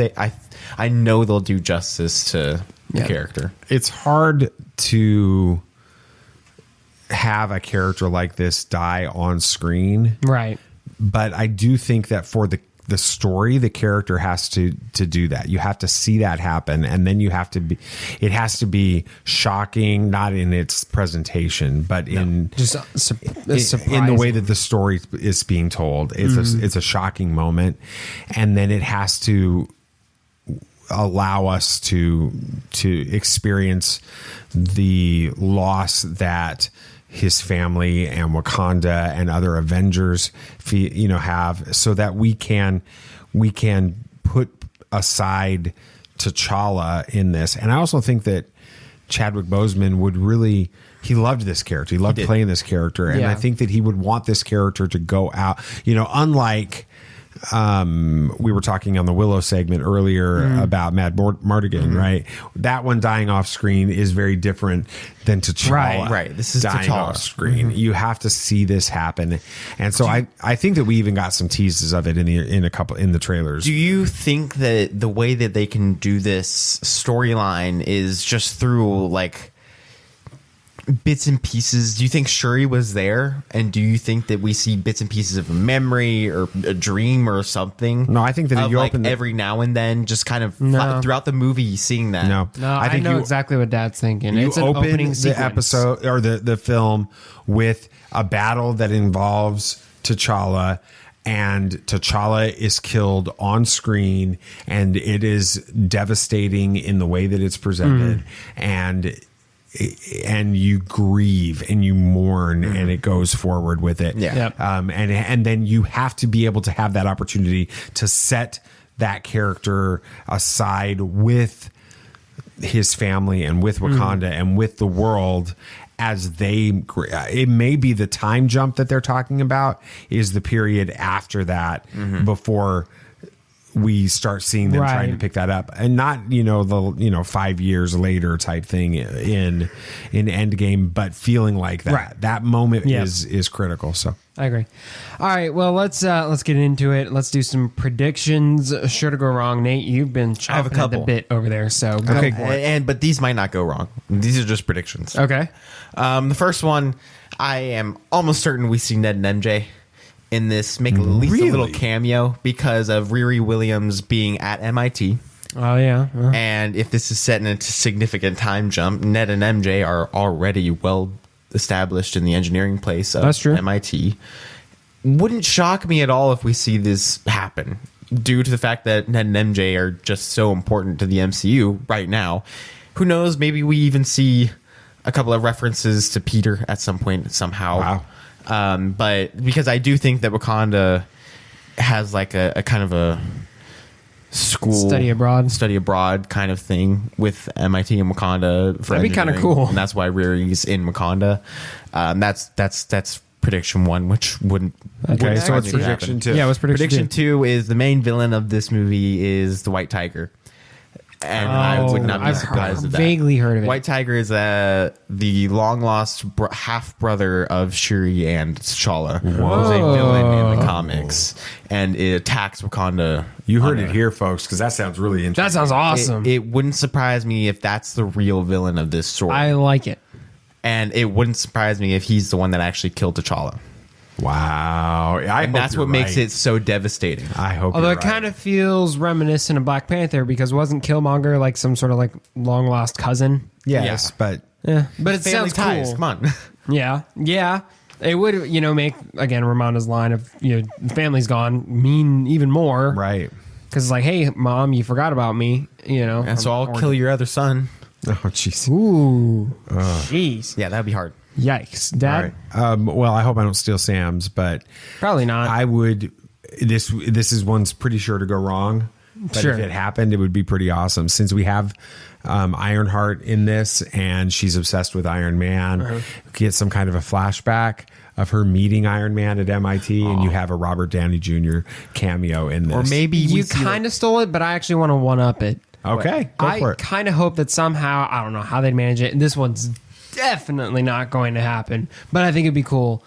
I know they'll do justice to the character. It's hard to have a character like this die on screen, right? But I do think that for the story, the character has to do that. You have to see that happen, and then it has to be shocking, not in its presentation, but in just in the way that the story is being told. It's a shocking moment, and then it has to allow us to experience the loss that his family and Wakanda and other Avengers, have, so that we can put aside T'Challa in this. And I also think that Chadwick Boseman he loved this character. He loved playing this character. And I think that he would want this character to go out, unlike, we were talking on the Willow segment earlier about Mad Mardigan, right? That one dying off screen is very different than T'Challa. Right. This is dying T'Challa off screen. You have to see this happen, and so I think that we even got some teases of it in the trailers. Do you think that the way that they can do this storyline is just through like bits and pieces? Do you think Shuri was there, and do you think that we see bits and pieces of a memory or a dream or something? No, I think that you open every now and then, just kind of throughout the movie, seeing that. No, I know exactly what Dad's thinking. It's an open opening the sequence. episode or the film with a battle that involves T'Challa, and T'Challa is killed on screen, and it is devastating in the way that it's presented, and you grieve and you mourn, and it goes forward with it. And then you have to be able to have that opportunity to set that character aside with his family and with Wakanda and with the world, as it may be the time jump that they're talking about is the period after that, before we start seeing them trying to pick that up, and not the 5 years later type thing in Endgame, but feeling like that that moment is critical. So I agree. All right, well let's get into it. Let's do some predictions. Sure to go wrong, Nate. You've been chopping at the bit over there, so go for it. But these might not go wrong. These are just predictions. Okay. The first one, I am almost certain we see Ned and MJ in this, make at least a little cameo because of Riri Williams being at MIT. Oh, yeah. And if this is set in a significant time jump, Ned and MJ are already well established in the engineering place of MIT. Wouldn't shock me at all if we see this happen, due to the fact that Ned and MJ are just so important to the MCU right now. Who knows? Maybe we even see a couple of references to Peter at some point somehow. Wow. But because I do think that Wakanda has like a kind of a school study abroad kind of thing with MIT and Wakanda. That'd be kind of cool, and that's why Riri's in Wakanda. That's prediction one, which wouldn't. Okay, so what's prediction two? Yeah, what's prediction two? Is the main villain of this movie is the White Tiger. And I would not be surprised at that. Vaguely heard of it. White Tiger is the long lost half brother of Shuri and T'Challa, who's a villain in the comics, and it attacks Wakanda. You heard it here, folks, because that sounds really interesting. That sounds awesome. It wouldn't surprise me if that's the real villain of this story. I like it, and it wouldn't surprise me if he's the one that actually killed T'Challa. Wow. And that's what makes it so devastating. I hope. Although it kind of feels reminiscent of Black Panther, because wasn't Killmonger like some sort of like long lost cousin? Yes, but it sounds ties. cool. Come on. Yeah. It would, make, again, Ramonda's line of, the family's gone mean even more. Right. Because it's like, hey, Mom, you forgot about me, And so I'll kill your other son. Oh, jeez. Ooh. Jeez. Yeah, that'd be hard. Yikes. Dad? Right. Well, I hope I don't steal Sam's, but probably not. I would. This is one's pretty sure to go wrong. But if it happened, it would be pretty awesome. Since we have Ironheart in this, and she's obsessed with Iron Man, get some kind of a flashback of her meeting Iron Man at MIT, and you have a Robert Downey Jr. cameo in this. Or maybe you kind of stole it, but I actually want to one-up it. Okay, go for it. I kind of hope that somehow, I don't know how they'd manage it, and this one's definitely not going to happen, but I think it'd be cool.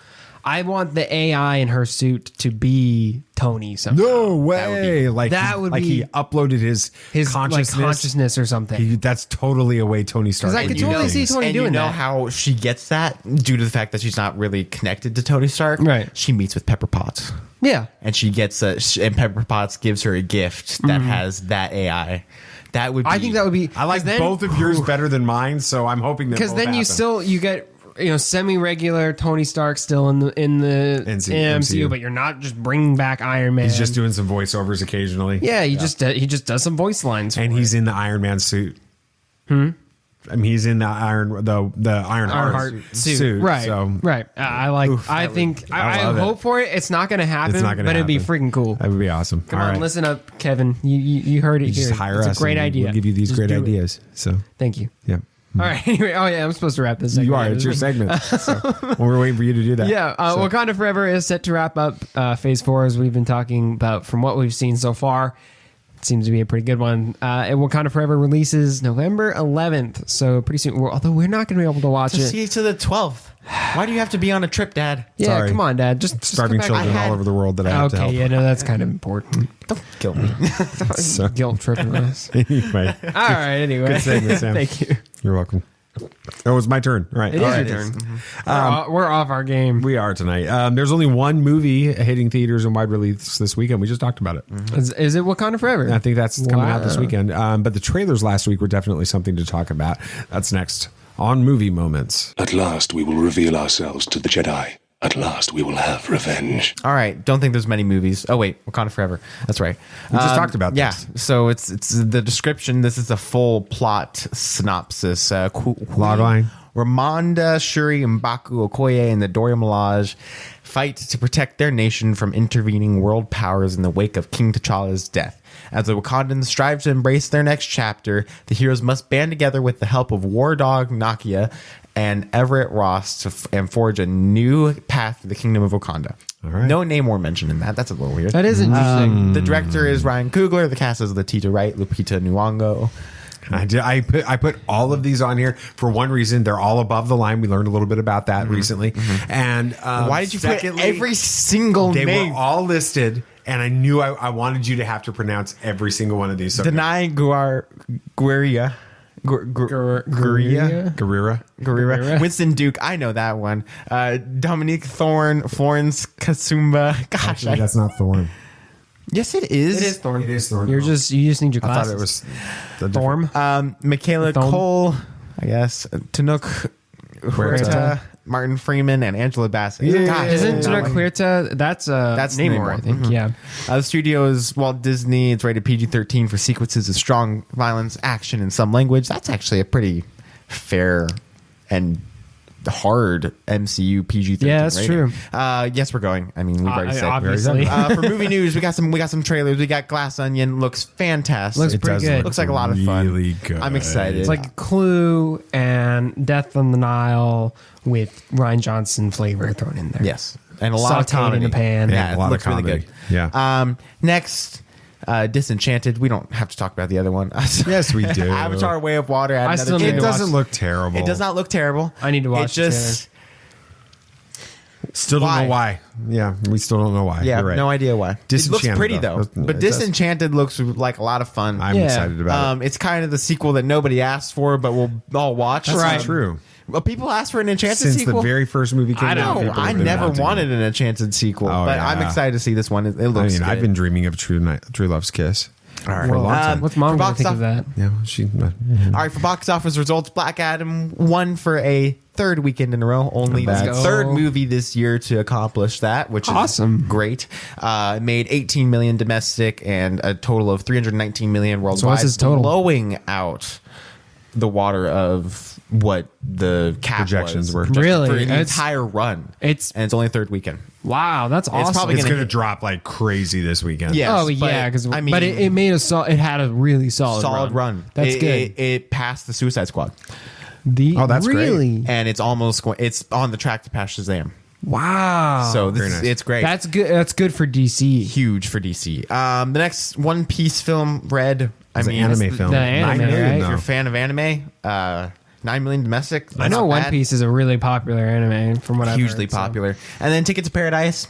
I want the AI in her suit to be Tony somehow. No way! That would be he uploaded his consciousness or something. That's totally a way Tony Stark. Because I could totally see Tony doing that. You know how she gets that due to the fact that she's not really connected to Tony Stark. Right. She meets with Pepper Potts. Yeah, and she gets and Pepper Potts gives her a gift that has that AI. That would. I think that would be. I like both of yours better than mine, so I'm hoping that because then you get. Semi-regular Tony Stark still in the MCU, but you're not just bringing back Iron Man. He's just doing some voiceovers occasionally. Yeah, he just does some voice lines, and he's in the Iron Man suit. I mean, he's in the Ironheart suit, right? So. Right. I hope for it. It's not going to happen, but it'd be freaking cool. That would be awesome. Come on, listen up, Kevin. You heard it here. Just hire us. It's a great idea. We'll give you these great ideas. So thank you. Yeah. All right. Anyway, I'm supposed to wrap this segment. You are. It's your segment. So we're waiting for you to do that. Yeah. Wakanda Forever is set to wrap up Phase 4, as we've been talking about from what we've seen so far. It seems to be a pretty good one. And Wakanda Forever releases November 11th, so pretty soon. Although we're not going to be able to watch it. See it to the 12th. Why do you have to be on a trip, Dad? Yeah, Sorry. Come on, Dad. Just starving children all over the world that I have to help. Okay, yeah, no, that's kind of important. Don't guilt me. Guilt tripping us. Anyway. All right, anyway. Good segment, Sam. Thank you. You're welcome. Oh, it's my turn. Right. It is your turn. We're off our game. We are tonight. There's only one movie hitting theaters and wide release this weekend. We just talked about it. Is it Wakanda Forever? I think that's coming out this weekend. But the trailers last week were definitely something to talk about. That's next on Movie Moments. At last we will reveal ourselves to the Jedi. At last we will have revenge. All right. Don't think there's many movies. Oh, wait. Wakanda Forever. That's right. We just talked about this. Yeah. So it's the description. This is a full plot synopsis. Logline. Ramonda, Shuri, M'Baku, Okoye, and the Dora Milaje fight to protect their nation from intervening world powers in the wake of King T'Challa's death. As the Wakandans strive to embrace their next chapter, the heroes must band together with the help of War Dog Nakia and Everett Ross and forge a new path to the Kingdom of Wakanda. All right. No Namor mentioned in that. That's a little weird. That is interesting. The director is Ryan Coogler. The cast is Letitia Wright, Lupita Nyong'o. I put all of these on here for one reason. They're all above the line. We learned a little bit about that recently. And why did you put every single name? They were all listed, and I knew I wanted you to have to pronounce every single one of these. Denai Guerrera. Guerrera. Winston Duke. I know that one. Dominique Florence Kasumba. Gosh, actually, that's not Thorne. Yes, it is. It is Thorne. It is Thorne. You just need your glasses. I thought it was Thorne. Michaela Cole, I guess. Tanook Huerta, Martin Freeman, and Angela Bassett. Yeah. Gosh, isn't Tanook Huerta? That's Namor, I think. Yeah. The studio is Walt Disney. It's rated PG-13 for sequences of strong violence, action, and some language. That's actually a pretty fair and hard MCU PG-13. Yeah, that's rating. true. Yes, we're going. I mean, we've already said. Obviously. For movie news, we got some trailers. We got Glass Onion. Looks fantastic. Looks pretty good. Looks like a lot of fun. Really good. I'm excited. It's like Clue and Death on the Nile with Rian Johnson flavor thrown in there. Yes, and a lot of comedy in the pan. Yeah, a lot it looks of comedy. really good. Yeah. Next. Disenchanted. We don't have to talk about the other one. Yes, we do. Avatar: Way of Water. It doesn't look terrible. It does not look terrible. I need to watch it. Still don't know why. Yeah, we still don't know why. Yeah, You're right. No idea why. It looks pretty though. But it Disenchanted looks like a lot of fun. I'm excited about it. It's kind of the sequel that nobody asked for, but we'll all watch. That's not true. Well, people asked for an Enchanted Since sequel. the very first movie came out. I never wanted an Enchanted sequel, but I'm excited to see this one. It looks good. I've been dreaming of True Love's Kiss. All right. For a long time. What's mom going to think of that? Yeah, all right, for box office results, Black Adam won for a third weekend in a row. Only the third movie this year to accomplish that, which is awesome. Great. Made 18 million domestic and a total of 319 million worldwide. So what's his total? Blowing out the water of what the cap projections were. Really? For the entire run. And it's only third weekend. Wow, that's awesome. It's probably It's going to drop like crazy this weekend. Yes, oh yeah, because I mean, but it made it had a really solid run. That's good. It passed the Suicide Squad. That's really great. And it's it's on the track to pass Shazam. Wow. So it's great. That's good. That's good for DC. Huge for DC. The next One Piece film, Red. It's an anime film. The anime, 9 million, right? If you're a fan of anime, 9 million domestic. I know One Piece is a really popular anime from what I've heard. Hugely popular. And then Ticket to Paradise.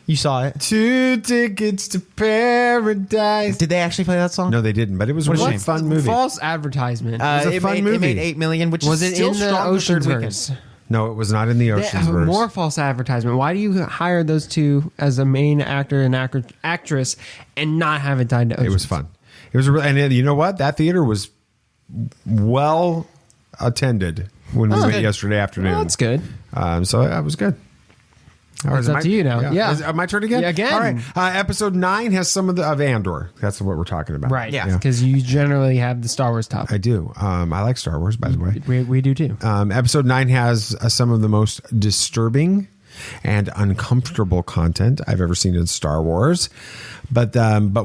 You saw it. 2 tickets to paradise. Did they actually play that song? No, they didn't. But it was a fun movie. False advertisement. It was a fun movie. It made 8 million, which was is it still in the strong for third Oceanverse? weekend. No, it was not in the Oceanverse. More false advertisement. Why do you hire those two as a main actor and actress and not have it tied to Oceans? It was fun. It was, and you know what? That theater was well attended when we went yesterday afternoon. Well, that's good. So that was good. It's up to you now. Yeah. Is it my turn again? Yeah, again. All right. Episode 9 has some of Andor. That's what we're talking about. Right. Yeah. Because you generally have the Star Wars top. I do. I like Star Wars, by the way. We do too. Episode 9 has some of the most disturbing and uncomfortable content I've ever seen in Star Wars. But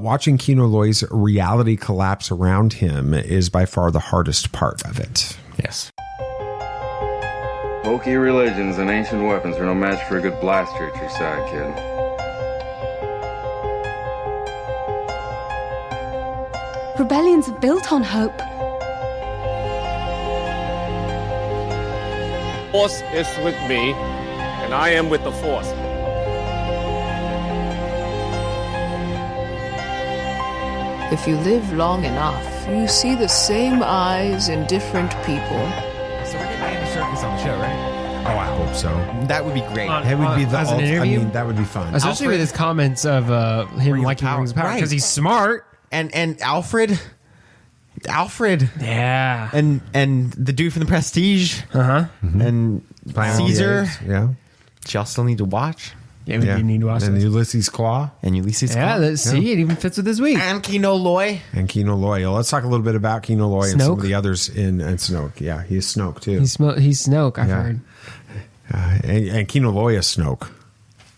watching Kino Loy's reality collapse around him is by far the hardest part of it. Yes. Bulky religions and ancient weapons are no match for a good blaster at your side, kid. Rebellions are built on hope. Force is with me, and I am with the Force. If you live long enough, you see the same eyes in different people. So we're getting Andy Serkis on the show, right? Oh, I hope so. That would be great. That would be the as an interview? I mean, that would be fun. Especially with his comments of him liking Rings of Power because he's smart. And Alfred. Yeah. And the dude from the Prestige. And Caesar. Yeah. Which y'all still need to watch. Yeah, we do need to watch And this. Ulysses Claw. Yeah, let's see. It even fits with this week. And Kino Loy. And Kino Loy. Let's talk a little bit about Kino Loy and some of Snoke? the others in Snoke. Yeah, he's Snoke too. He's Snoke, I've heard. And Kino Loy is Snoke.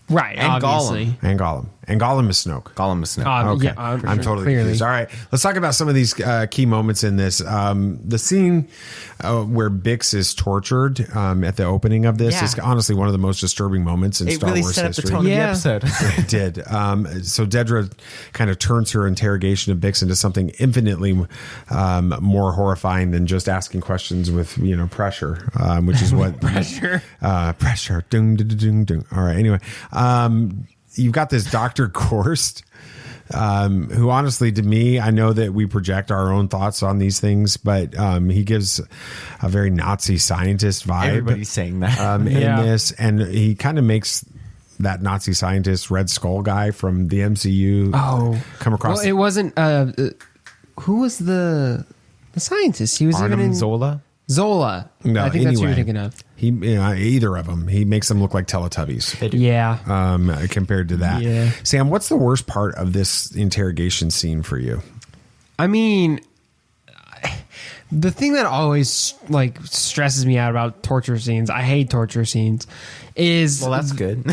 Right, and obviously. Gollum. And Gollum. And Gollum is Snoke. Gollum is Snoke. Okay. Yeah, I'm sure, totally clearly. confused. All right. Let's talk about some of these key moments in this. The scene where Bix is tortured at the opening of this is honestly one of the most disturbing moments in Star Wars set history. up the tone of the episode. It did. So Dedra kind of turns her interrogation of Bix into something infinitely more horrifying than just asking questions with pressure, which is what Pressure. Pressure. Dung, dung, dung, dung. All right. Anyway, you've got this Dr. Gorst, who honestly, to me, I know that we project our own thoughts on these things, but he gives a very Nazi scientist vibe. Everybody's saying that. In this, and he kind of makes that Nazi scientist Red Skull guy from the MCU come across. Well, it wasn't. Who was the scientist? He was Arnim even in Zola. Zola. No, I think that's who you're thinking of. He, either of them, he makes them look like Teletubbies. Yeah. Compared to that, Yeah. Sam, what's the worst part of this interrogation scene for you? I mean, the thing that always stresses me out about torture scenes, I hate torture scenes, is that's good.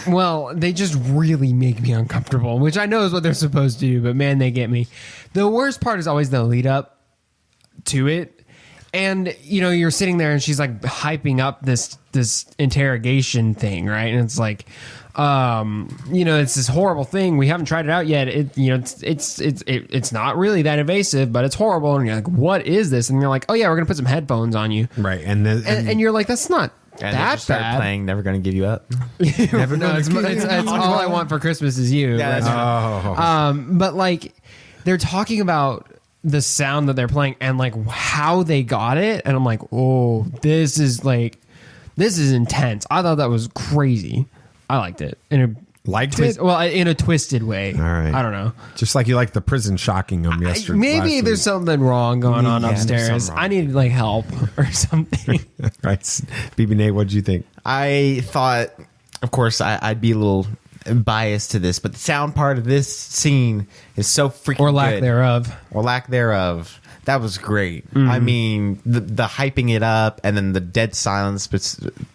Well, they just really make me uncomfortable, which I know is what they're supposed to do, but man, they get me. The worst part is always the lead up to it. And you're sitting there and she's like hyping up this interrogation thing, right? And it's like, it's this horrible thing. We haven't tried it out yet. It's not really that invasive, but it's horrible. And you're like, what is this? And you're like, oh yeah, we're gonna put some headphones on you, right? And you're like, that's not and that just start bad. Playing "Never Gonna Give You Up." Never know. It's all I want for Christmas is you. Yeah, that's right. But like, they're talking about the sound that they're playing and like how they got it, and I'm like, oh, this is intense. I thought that was crazy. I liked it in a twisted way. All right, I don't know, just like you like the prison shocking them yesterday. Maybe there's something wrong going on upstairs. I need like help or something. Right, BB Nate, what did you think? I thought, of course, I'd be a little biased to this, but the sound part of this scene is so freaking or lack good. thereof, That was great. I mean, the hyping it up and then the dead silence,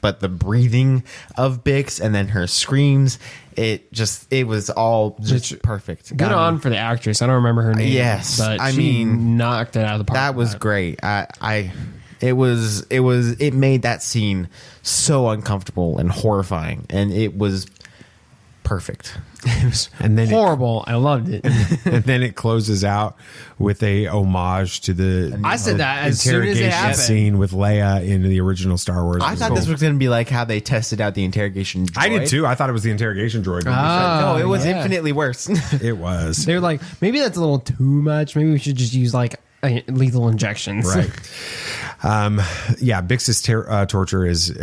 but the breathing of Bix and then her screams. It was all just perfect. Good on for the actress. I don't remember her name. Yes, but she knocked it out of the park. That was great. It made that scene so uncomfortable and horrifying, and it was perfect. And then horrible. I loved it. And then it closes out with a homage to the I said that as soon as it happened. Scene with Leia in the original Star Wars. I thought this was going to be like how they tested out the interrogation droid. I did too. I thought it was the interrogation droid. No, it was infinitely worse. It was. They were like, maybe that's a little too much. Maybe we should just use like lethal injections. Right. Bix's torture is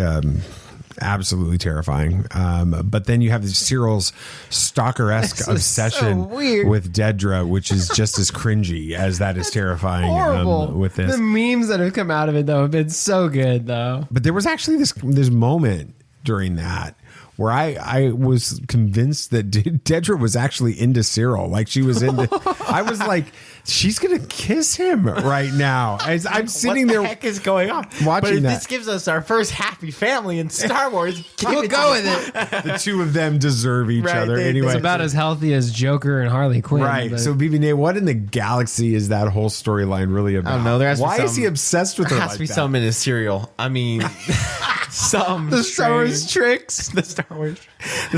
absolutely terrifying. But then you have Cyril's stalker-esque obsession with Dedra, which is just as cringy as that is terrifying. Horrible. With this. The memes that have come out of it though have been so good though. But there was actually this moment during that where I was convinced that Dedra was actually into Cyril. Like she was into I was like, she's gonna kiss him right now. As I'm sitting there, what the heck is going on? Watching that. This gives us our first happy family in Star Wars. We'll go with it. The two of them deserve each other. Anyway, it's about as healthy as Joker and Harley Quinn. Right. But. So, BB-Nate, what in the galaxy is that whole storyline really about? I don't know. Why is he obsessed with her? There has to be some in his cereal. I mean, the Star Wars tricks. The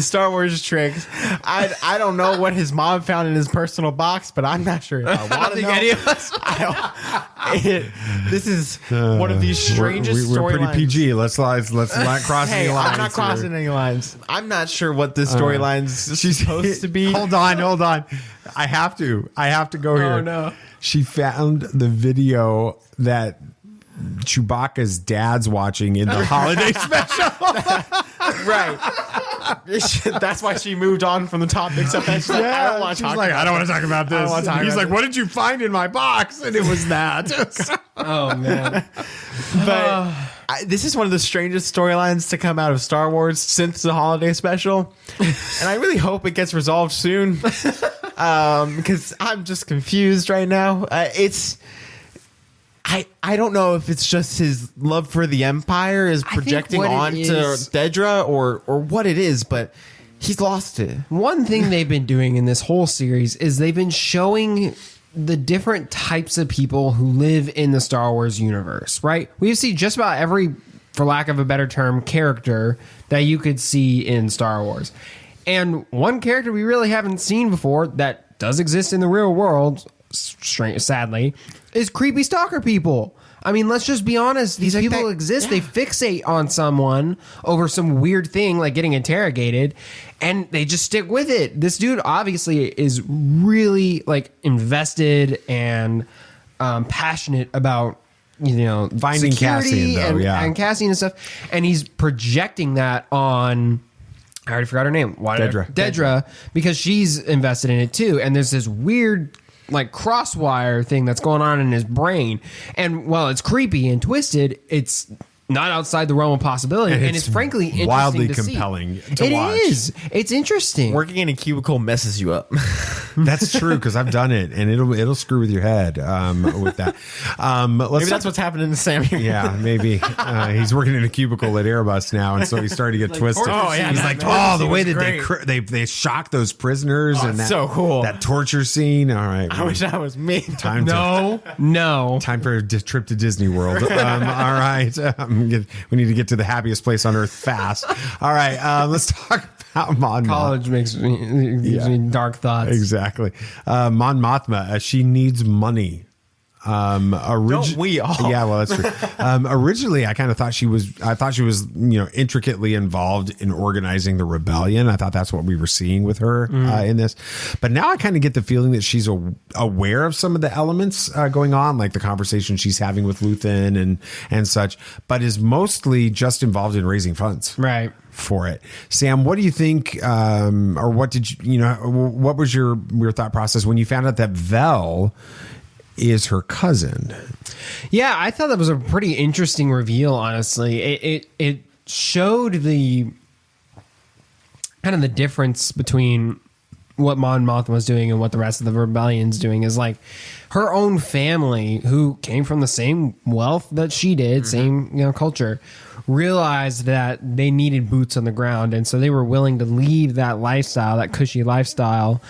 Star Wars tricks. I don't know what his mom found in his personal box, but I'm not sure if I want to know. Any of us. This is one of these strangest storylines. We're pretty PG. Let's not cross any lines. I'm not crossing any lines. I'm not sure what this storyline's she's supposed to be. Hold on. I have to go here. Oh no. She found the video that Chewbacca's dad's watching in the holiday special. Right. That's why she moved on from the topic. Except that she's like, I don't want to talk about this. He's like, what did you find in my box? And it was that. Oh, man. But this is one of the strangest storylines to come out of Star Wars since the holiday special. And I really hope it gets resolved soon. Because I'm just confused right now. I don't know if it's just his love for the Empire is projecting onto Dedra or what it is, but he's lost it. One thing they've been doing in this whole series is they've been showing the different types of people who live in the Star Wars universe, right? We see just about every, for lack of a better term, character that you could see in Star Wars. And one character we really haven't seen before that does exist in the real world, sadly, is creepy stalker people. I mean, let's just be honest. These people exist. Yeah. They fixate on someone over some weird thing like getting interrogated, and they just stick with it. This dude obviously is really like invested and passionate about, finding Cassian and Cassian and stuff, and he's projecting that on. I already forgot her name. Dedra, because she's invested in it too. And there's this weird like crosswire thing that's going on in his brain. And while it's creepy and twisted, it's not outside the realm of possibility. And it's frankly interesting wildly to compelling see. to watch. It is. It's interesting. Working in a cubicle messes you up. That's true, because I've done it, and it'll screw with your head with that. Maybe that's what's happening to Sam here. Yeah, maybe. He's working in a cubicle at Airbus now, and so he's starting to get twisted. Oh, yeah. He's like, the way that they shock those prisoners and that, so cool. That torture scene. All right. I wish that was me. Time for a trip to Disney World. All right. We need to get to the happiest place on earth fast. All right. Let's talk about Mon Mothma. College gives me dark thoughts. Exactly. Mon Mothma, she needs money. Don't we all? Yeah, well, that's true. Originally, I thought she was intricately involved in organizing the rebellion. I thought that's what we were seeing with her in this. But now I kind of get the feeling that she's aware of some of the elements going on, like the conversation she's having with Luthen and such, but is mostly just involved in raising funds. Right. For it. Sam, what do you think, or what did what was your thought process when you found out that Vel is her cousin? Yeah, I thought that was a pretty interesting reveal, honestly. It showed the kind of the difference between what Mon Mothma was doing and what the rest of the rebellion's doing is like her own family, who came from the same wealth that she did, same culture, realized that they needed boots on the ground, and so they were willing to leave that lifestyle, that cushy lifestyle,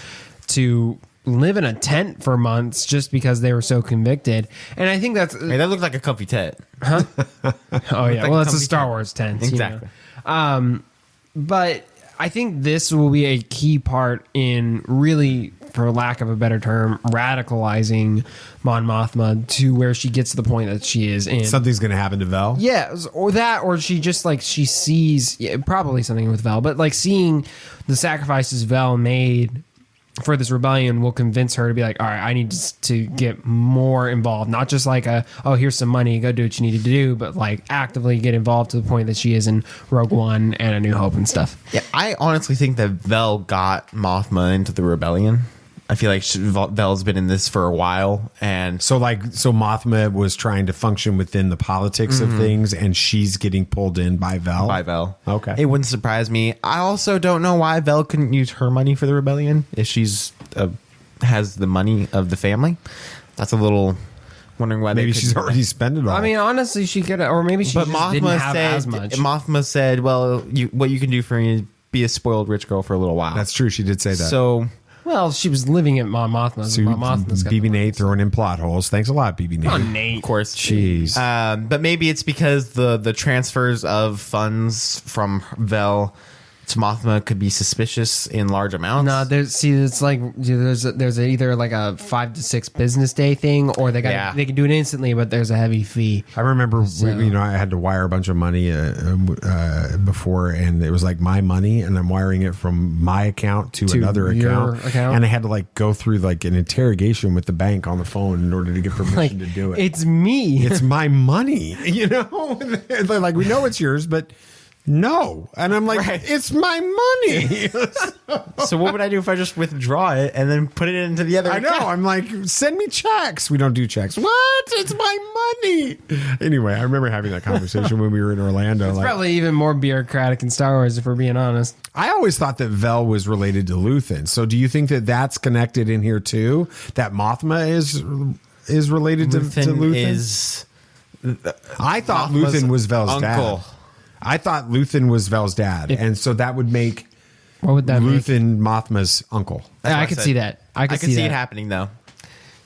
to live in a tent for months just because they were so convicted. And I think that's that looked like a comfy tent. Huh? Oh yeah, like well, it's a Star Wars tent, exactly. But I think this will be a key part in really, for lack of a better term, radicalizing Mon Mothma to where she gets to the point that she is in. Something's going to happen to Vel. Yeah, or that, or she just like she sees probably something with Vel, but like seeing the sacrifices Vel made for this rebellion will convince her to be like, all right, I need to get more involved. Not just like here's some money, go do what you need to do, but like actively get involved to the point that she is in Rogue One and A New Hope and stuff. Yeah, I honestly think that Vel got Mothma into the rebellion. I feel like Vel's been in this for a while, and so Mothma was trying to function within the politics of things, and she's getting pulled in by Vel. Okay, it wouldn't surprise me. I also don't know why Vel couldn't use her money for the rebellion if she's has the money of the family. That's a little wondering why. Maybe she's already spent it all. I mean, honestly, she could, or maybe she just didn't have as much. Mothma said, "Well, what you can do for me is be a spoiled rich girl for a little while." That's true. She did say that. So. Well, she was living at Mon Mothma's. So BB Nate throwing in plot holes. Thanks a lot, BB Nate. Oh, Nate. Of course. Jeez. But maybe it's because the transfers of funds from Vel to Mothma could be suspicious in large amounts. No, it's like there's either like a 5 to 6 business day thing, or they can do it instantly, but there's a heavy fee. I remember, I had to wire a bunch of money before, and it was like my money, and I'm wiring it from my account to another account, and I had to like go through like an interrogation with the bank on the phone in order to get permission to do it. It's me. It's my money. They're like, we know it's yours, but. No. And I'm like, It's my money. So what would I do if I just withdraw it and then put it into the other account? I know. I'm like, send me checks. We don't do checks. What? It's my money. Anyway, I remember having that conversation when we were in Orlando. It's probably even more bureaucratic in Star Wars, if we're being honest. I always thought that Vel was related to Luthen. So do you think that that's connected in here too? That Mothma is related to Luthen? I thought Mothma's Luthen was Vel's uncle. dad. I thought Luthen was Vel's dad, and so that would make Luthen Mothma's uncle. I could see that. I could see it happening though.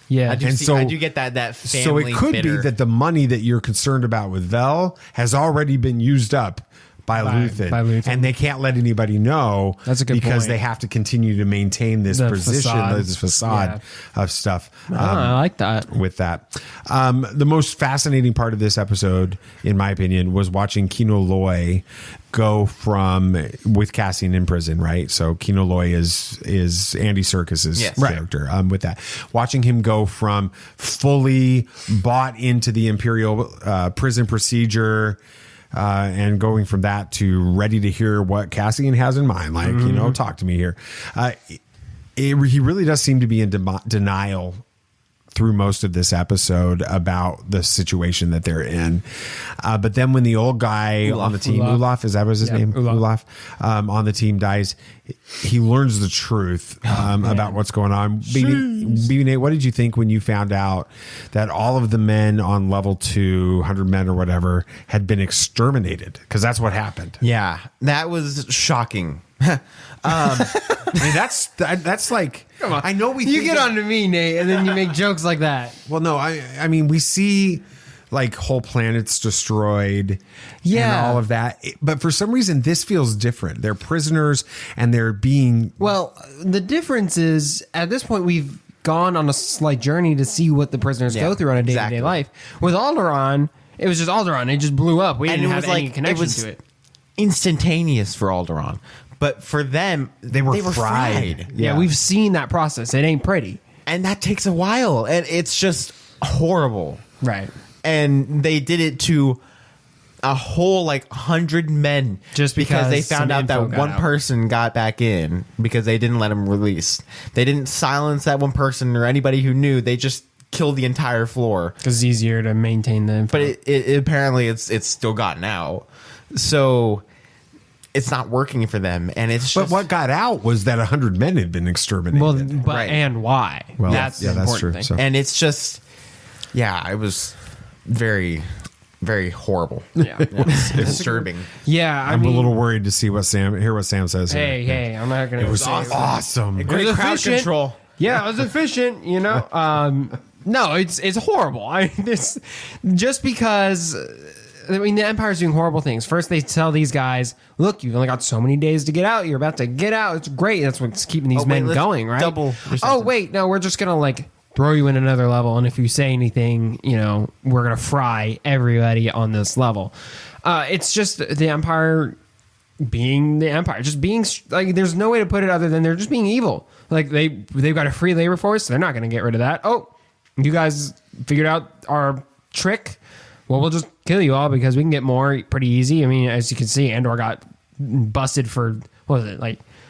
Yeah, I do get that family. So it could be that the money that you're concerned about with Vel has already been used up by Luthen, and they can't let anybody know. That's a good because point. they have to continue to maintain this facade of stuff. I like that. With that, the most fascinating part of this episode, in my opinion, was watching Kino Loy go from with Cassian in prison, right? So Kino Loy is Andy Serkis's character. With that, watching him go from fully bought into the Imperial prison procedure. And going from that to ready to hear what Cassian has in mind, like, talk to me here. He really does seem to be in denial through most of this episode about the situation that they're in. But then when the old guy on the team, Olaf, is that was his name? Olaf, on the team dies, he learns the truth about what's going on. BB Nate, what did you think when you found out that all of the men on level 2, 100 men or whatever, had been exterminated? Because that's what happened. Yeah, that was shocking. I mean, that's like, come on. I know you get on to me, Nate, and then you make jokes like that. Well, no, I mean, we see like whole planets destroyed, and all of that, but for some reason this feels different. They're prisoners and they're being. Well, the difference is at this point we've gone on a slight journey to see what the prisoners go through on a day-to-day life. With Alderaan, it was just Alderaan. It just blew up. We didn't have any connection to it. Instantaneous for Alderaan. But for them, they were fried. Yeah, we've seen that process. It ain't pretty. And that takes a while. And it's just horrible. Right. And they did it to a whole 100 men. Just because they found out that one person got back in because they didn't let him release. They didn't silence that one person or anybody who knew. They just killed the entire floor. Because it's easier to maintain the info. But it apparently it's still gotten out. So it's not working for them, and it's. But what got out was that 100 men had been exterminated. Well, but and why? Well, that's the important true. thing. So. And it's just, it was very, very horrible. Yeah, it's disturbing. Yeah, I'm a little worried to see what Sam says. Hey, I'm not gonna. It was awesome. Great crowd control. Yeah, it was efficient. No, it's horrible. This just because. I mean, the Empire's doing horrible things. First, they tell these guys, look, you've only got so many days to get out. You're about to get out. It's great. That's what's keeping these men going, right? Double. Oh, wait. No, we're just going to, throw you in another level. And if you say anything, we're going to fry everybody on this level. It's just the Empire being the Empire. Just being, there's no way to put it other than they're just being evil. They've got a free labor force. So they're not going to get rid of that. Oh, you guys figured out our trick? Well, we'll just kill you all because we can get more pretty easy. I mean, as you can see, Andor got busted for,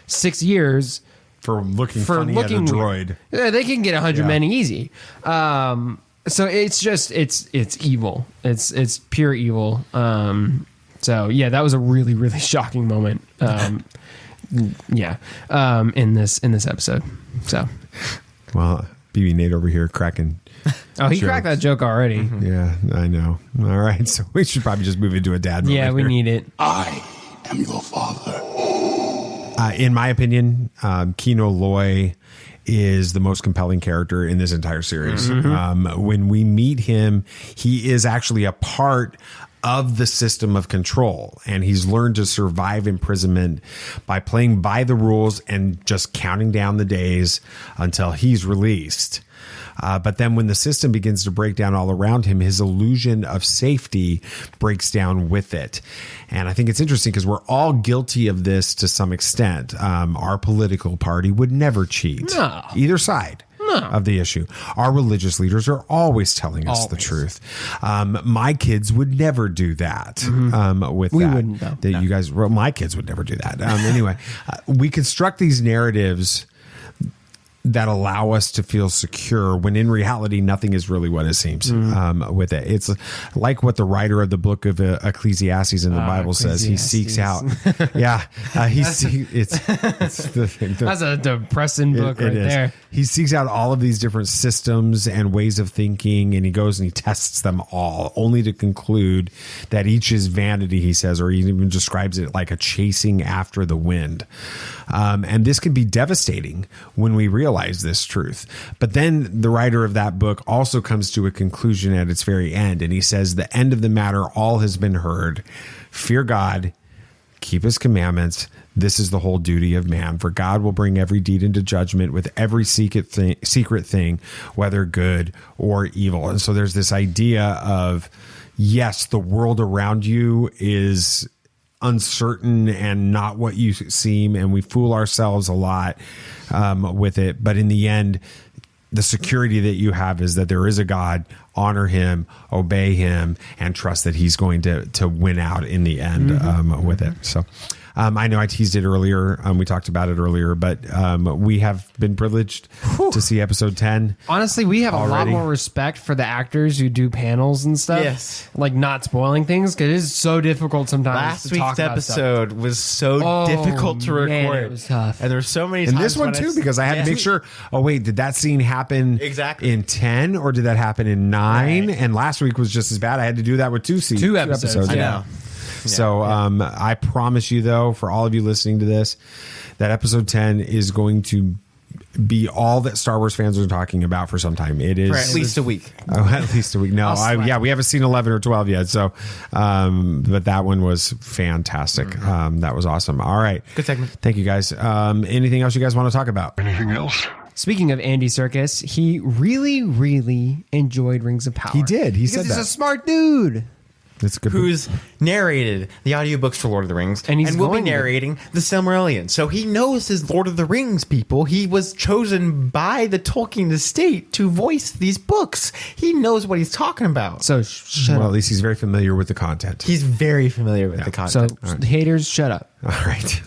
6 years for looking funny at a droid. Yeah, they can get 100 men easy. So it's just it's evil. It's pure evil. So yeah, that was a really, really shocking moment. In this episode. So, well, BB Nate over here cracking. Oh, he cracked that joke already. Mm-hmm. Yeah, I know. All right, so we should probably just move into a dad moment. Yeah, we need it. I am your father. In my opinion, Kino Loy is the most compelling character in this entire series. Mm-hmm. When we meet him, he is actually a part of the system of control, and he's learned to survive imprisonment by playing by the rules and just counting down the days until he's released. But then when the system begins to break down all around him, his illusion of safety breaks down with it. And I think it's interesting because we're all guilty of this to some extent. Our political party would never cheat. No. Either side. Of the issue. Our religious leaders are always telling us the truth. My kids would never do that. We wouldn't, though. You guys, my kids would never do that. Anyway, we construct these narratives that allow us to feel secure when in reality nothing is really what it seems with it. It's like what the writer of the book of Ecclesiastes in the Bible says. He seeks out. It's the thing. That's a depressing book right there. He seeks out all of these different systems and ways of thinking, and he goes and he tests them all, only to conclude that each is vanity, he says, or he even describes it like a chasing after the wind. And this can be devastating when we realize this truth. But then the writer of that book also comes to a conclusion at its very end, and he says, the end of the matter, all has been heard. Fear God, keep his commandments. This is the whole duty of man, for God will bring every deed into judgment with every secret thing, whether good or evil. And so there's this idea of, yes, the world around you is uncertain and not what you seem, and we fool ourselves a lot with it. But in the end, the security that you have is that there is a God. Honor him, obey him, and trust that he's going to win out in the end with it. So I know I teased it earlier. We talked about it earlier, but we have been privileged to see episode 10. Honestly, we have already. A lot more respect for the actors who do panels and stuff. Yes. Like not spoiling things, because it is so difficult sometimes. Last to talk week's about episode stuff. was so difficult to record. Man, it was tough. And there were so many And times. this one too, because I had to make sure, did that scene happen in 10 or did that happen in 9? Right. And last week was just as bad. I had to do that with two episodes. I know. So I promise you, though, for all of you listening to this, that episode 10 is going to be all that Star Wars fans are talking about for some time. It is for at least a week. Oh, at least a week. No, we haven't seen 11 or 12 yet. So, but that one was fantastic. That was awesome. All right. Good segment. Thank you, guys. Anything else you guys want to talk about? Anything else? Speaking of Andy Serkis, he really, really enjoyed Rings of Power. He did. He said that. He's a smart dude. That's good. Who's narrated the audiobooks for Lord of the Rings and will be narrating the Silmarillion. So he knows his Lord of the Rings people. He was chosen by the Tolkien estate to voice these books. He knows what he's talking about. So at least he's very familiar with the content. He's very familiar with the content. So haters, shut up. All right.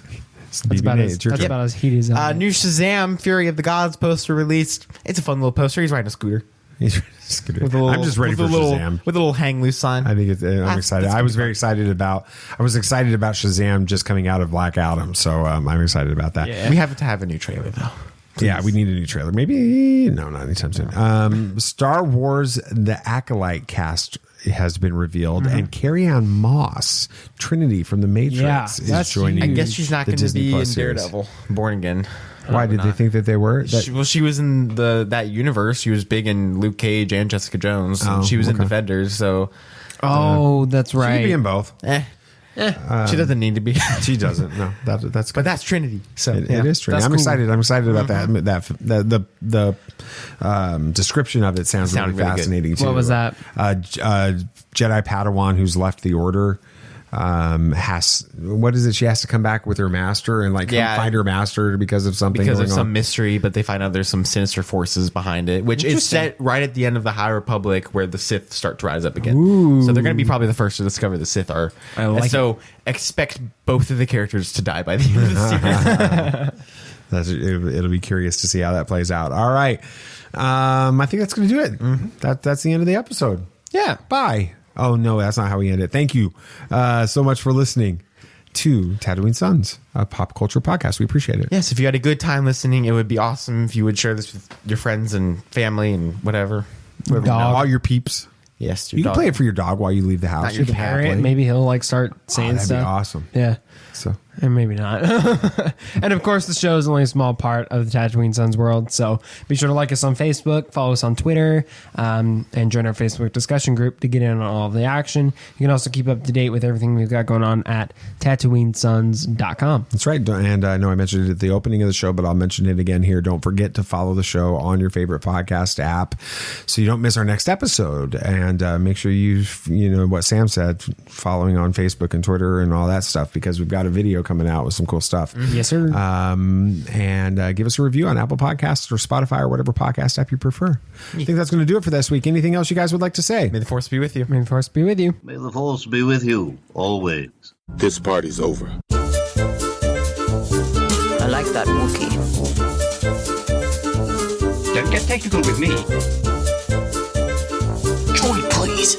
That's about as heated as new Shazam! Fury of the Gods poster released. It's a fun little poster. He's riding a scooter. I'm just ready for Shazam with a little hang loose sign. I think I'm excited. I was excited about Shazam just coming out of Black Adam, so I'm excited about that. Yeah. We have to have a new trailer though. Please. Yeah, we need a new trailer. Maybe not anytime soon. Star Wars: The Acolyte cast has been revealed, and Carrie-Ann Moss, Trinity from The Matrix, is joining. I guess she's not going to be in series. Daredevil, Born Again. Why did they think that they were? She was in that universe. She was big in Luke Cage and Jessica Jones. And she was in Defenders. So, that's right. She could be in both. She doesn't need to be. She doesn't. No, that's. But that's Trinity. So it is Trinity. I'm excited. I'm excited about that. The description of it sounds really fascinating too. What was that? Jedi Padawan who's left the Order. What is it? She has to come back with her master and find her master because of something. Because of some mystery, but they find out there's some sinister forces behind it, which is set right at the end of the High Republic, where the Sith start to rise up again. Ooh. So they're going to be probably the first to discover the Sith are. Expect both of the characters to die by the end of the series. It'll be curious to see how that plays out. All right, I think that's going to do it. That's the end of the episode. Yeah. Bye. Oh, no, that's not how we end it. Thank you so much for listening to Tatooine Sons, a pop culture podcast. We appreciate it. Yes, if you had a good time listening, it would be awesome if you would share this with your friends and family and whatever. All your peeps. Yes, you can play it for your dog while you leave the house. You can parrot. Maybe he'll start saying that'd stuff. That'd be awesome. Yeah. So, and maybe not. And of course, the show is only a small part of the Tatooine Sons world. So be sure to like us on Facebook, follow us on Twitter, and join our Facebook discussion group to get in on all of the action. You can also keep up to date with everything we've got going on at TatooineSons.com. That's right. And I know I mentioned it at the opening of the show, but I'll mention it again here. Don't forget to follow the show on your favorite podcast app so you don't miss our next episode. And make sure you know what Sam said, following on Facebook and Twitter and all that stuff, because we've got a video coming out with some cool stuff. Yes, sir. And give us a review on Apple Podcasts or Spotify or whatever podcast app you prefer. I think that's going to do it for this week. Anything else you guys would like to say? May the Force be with you. May the Force be with you. May the Force be with you, always. This party's over. I like that Wookiee. Don't get technical with me. Join, please.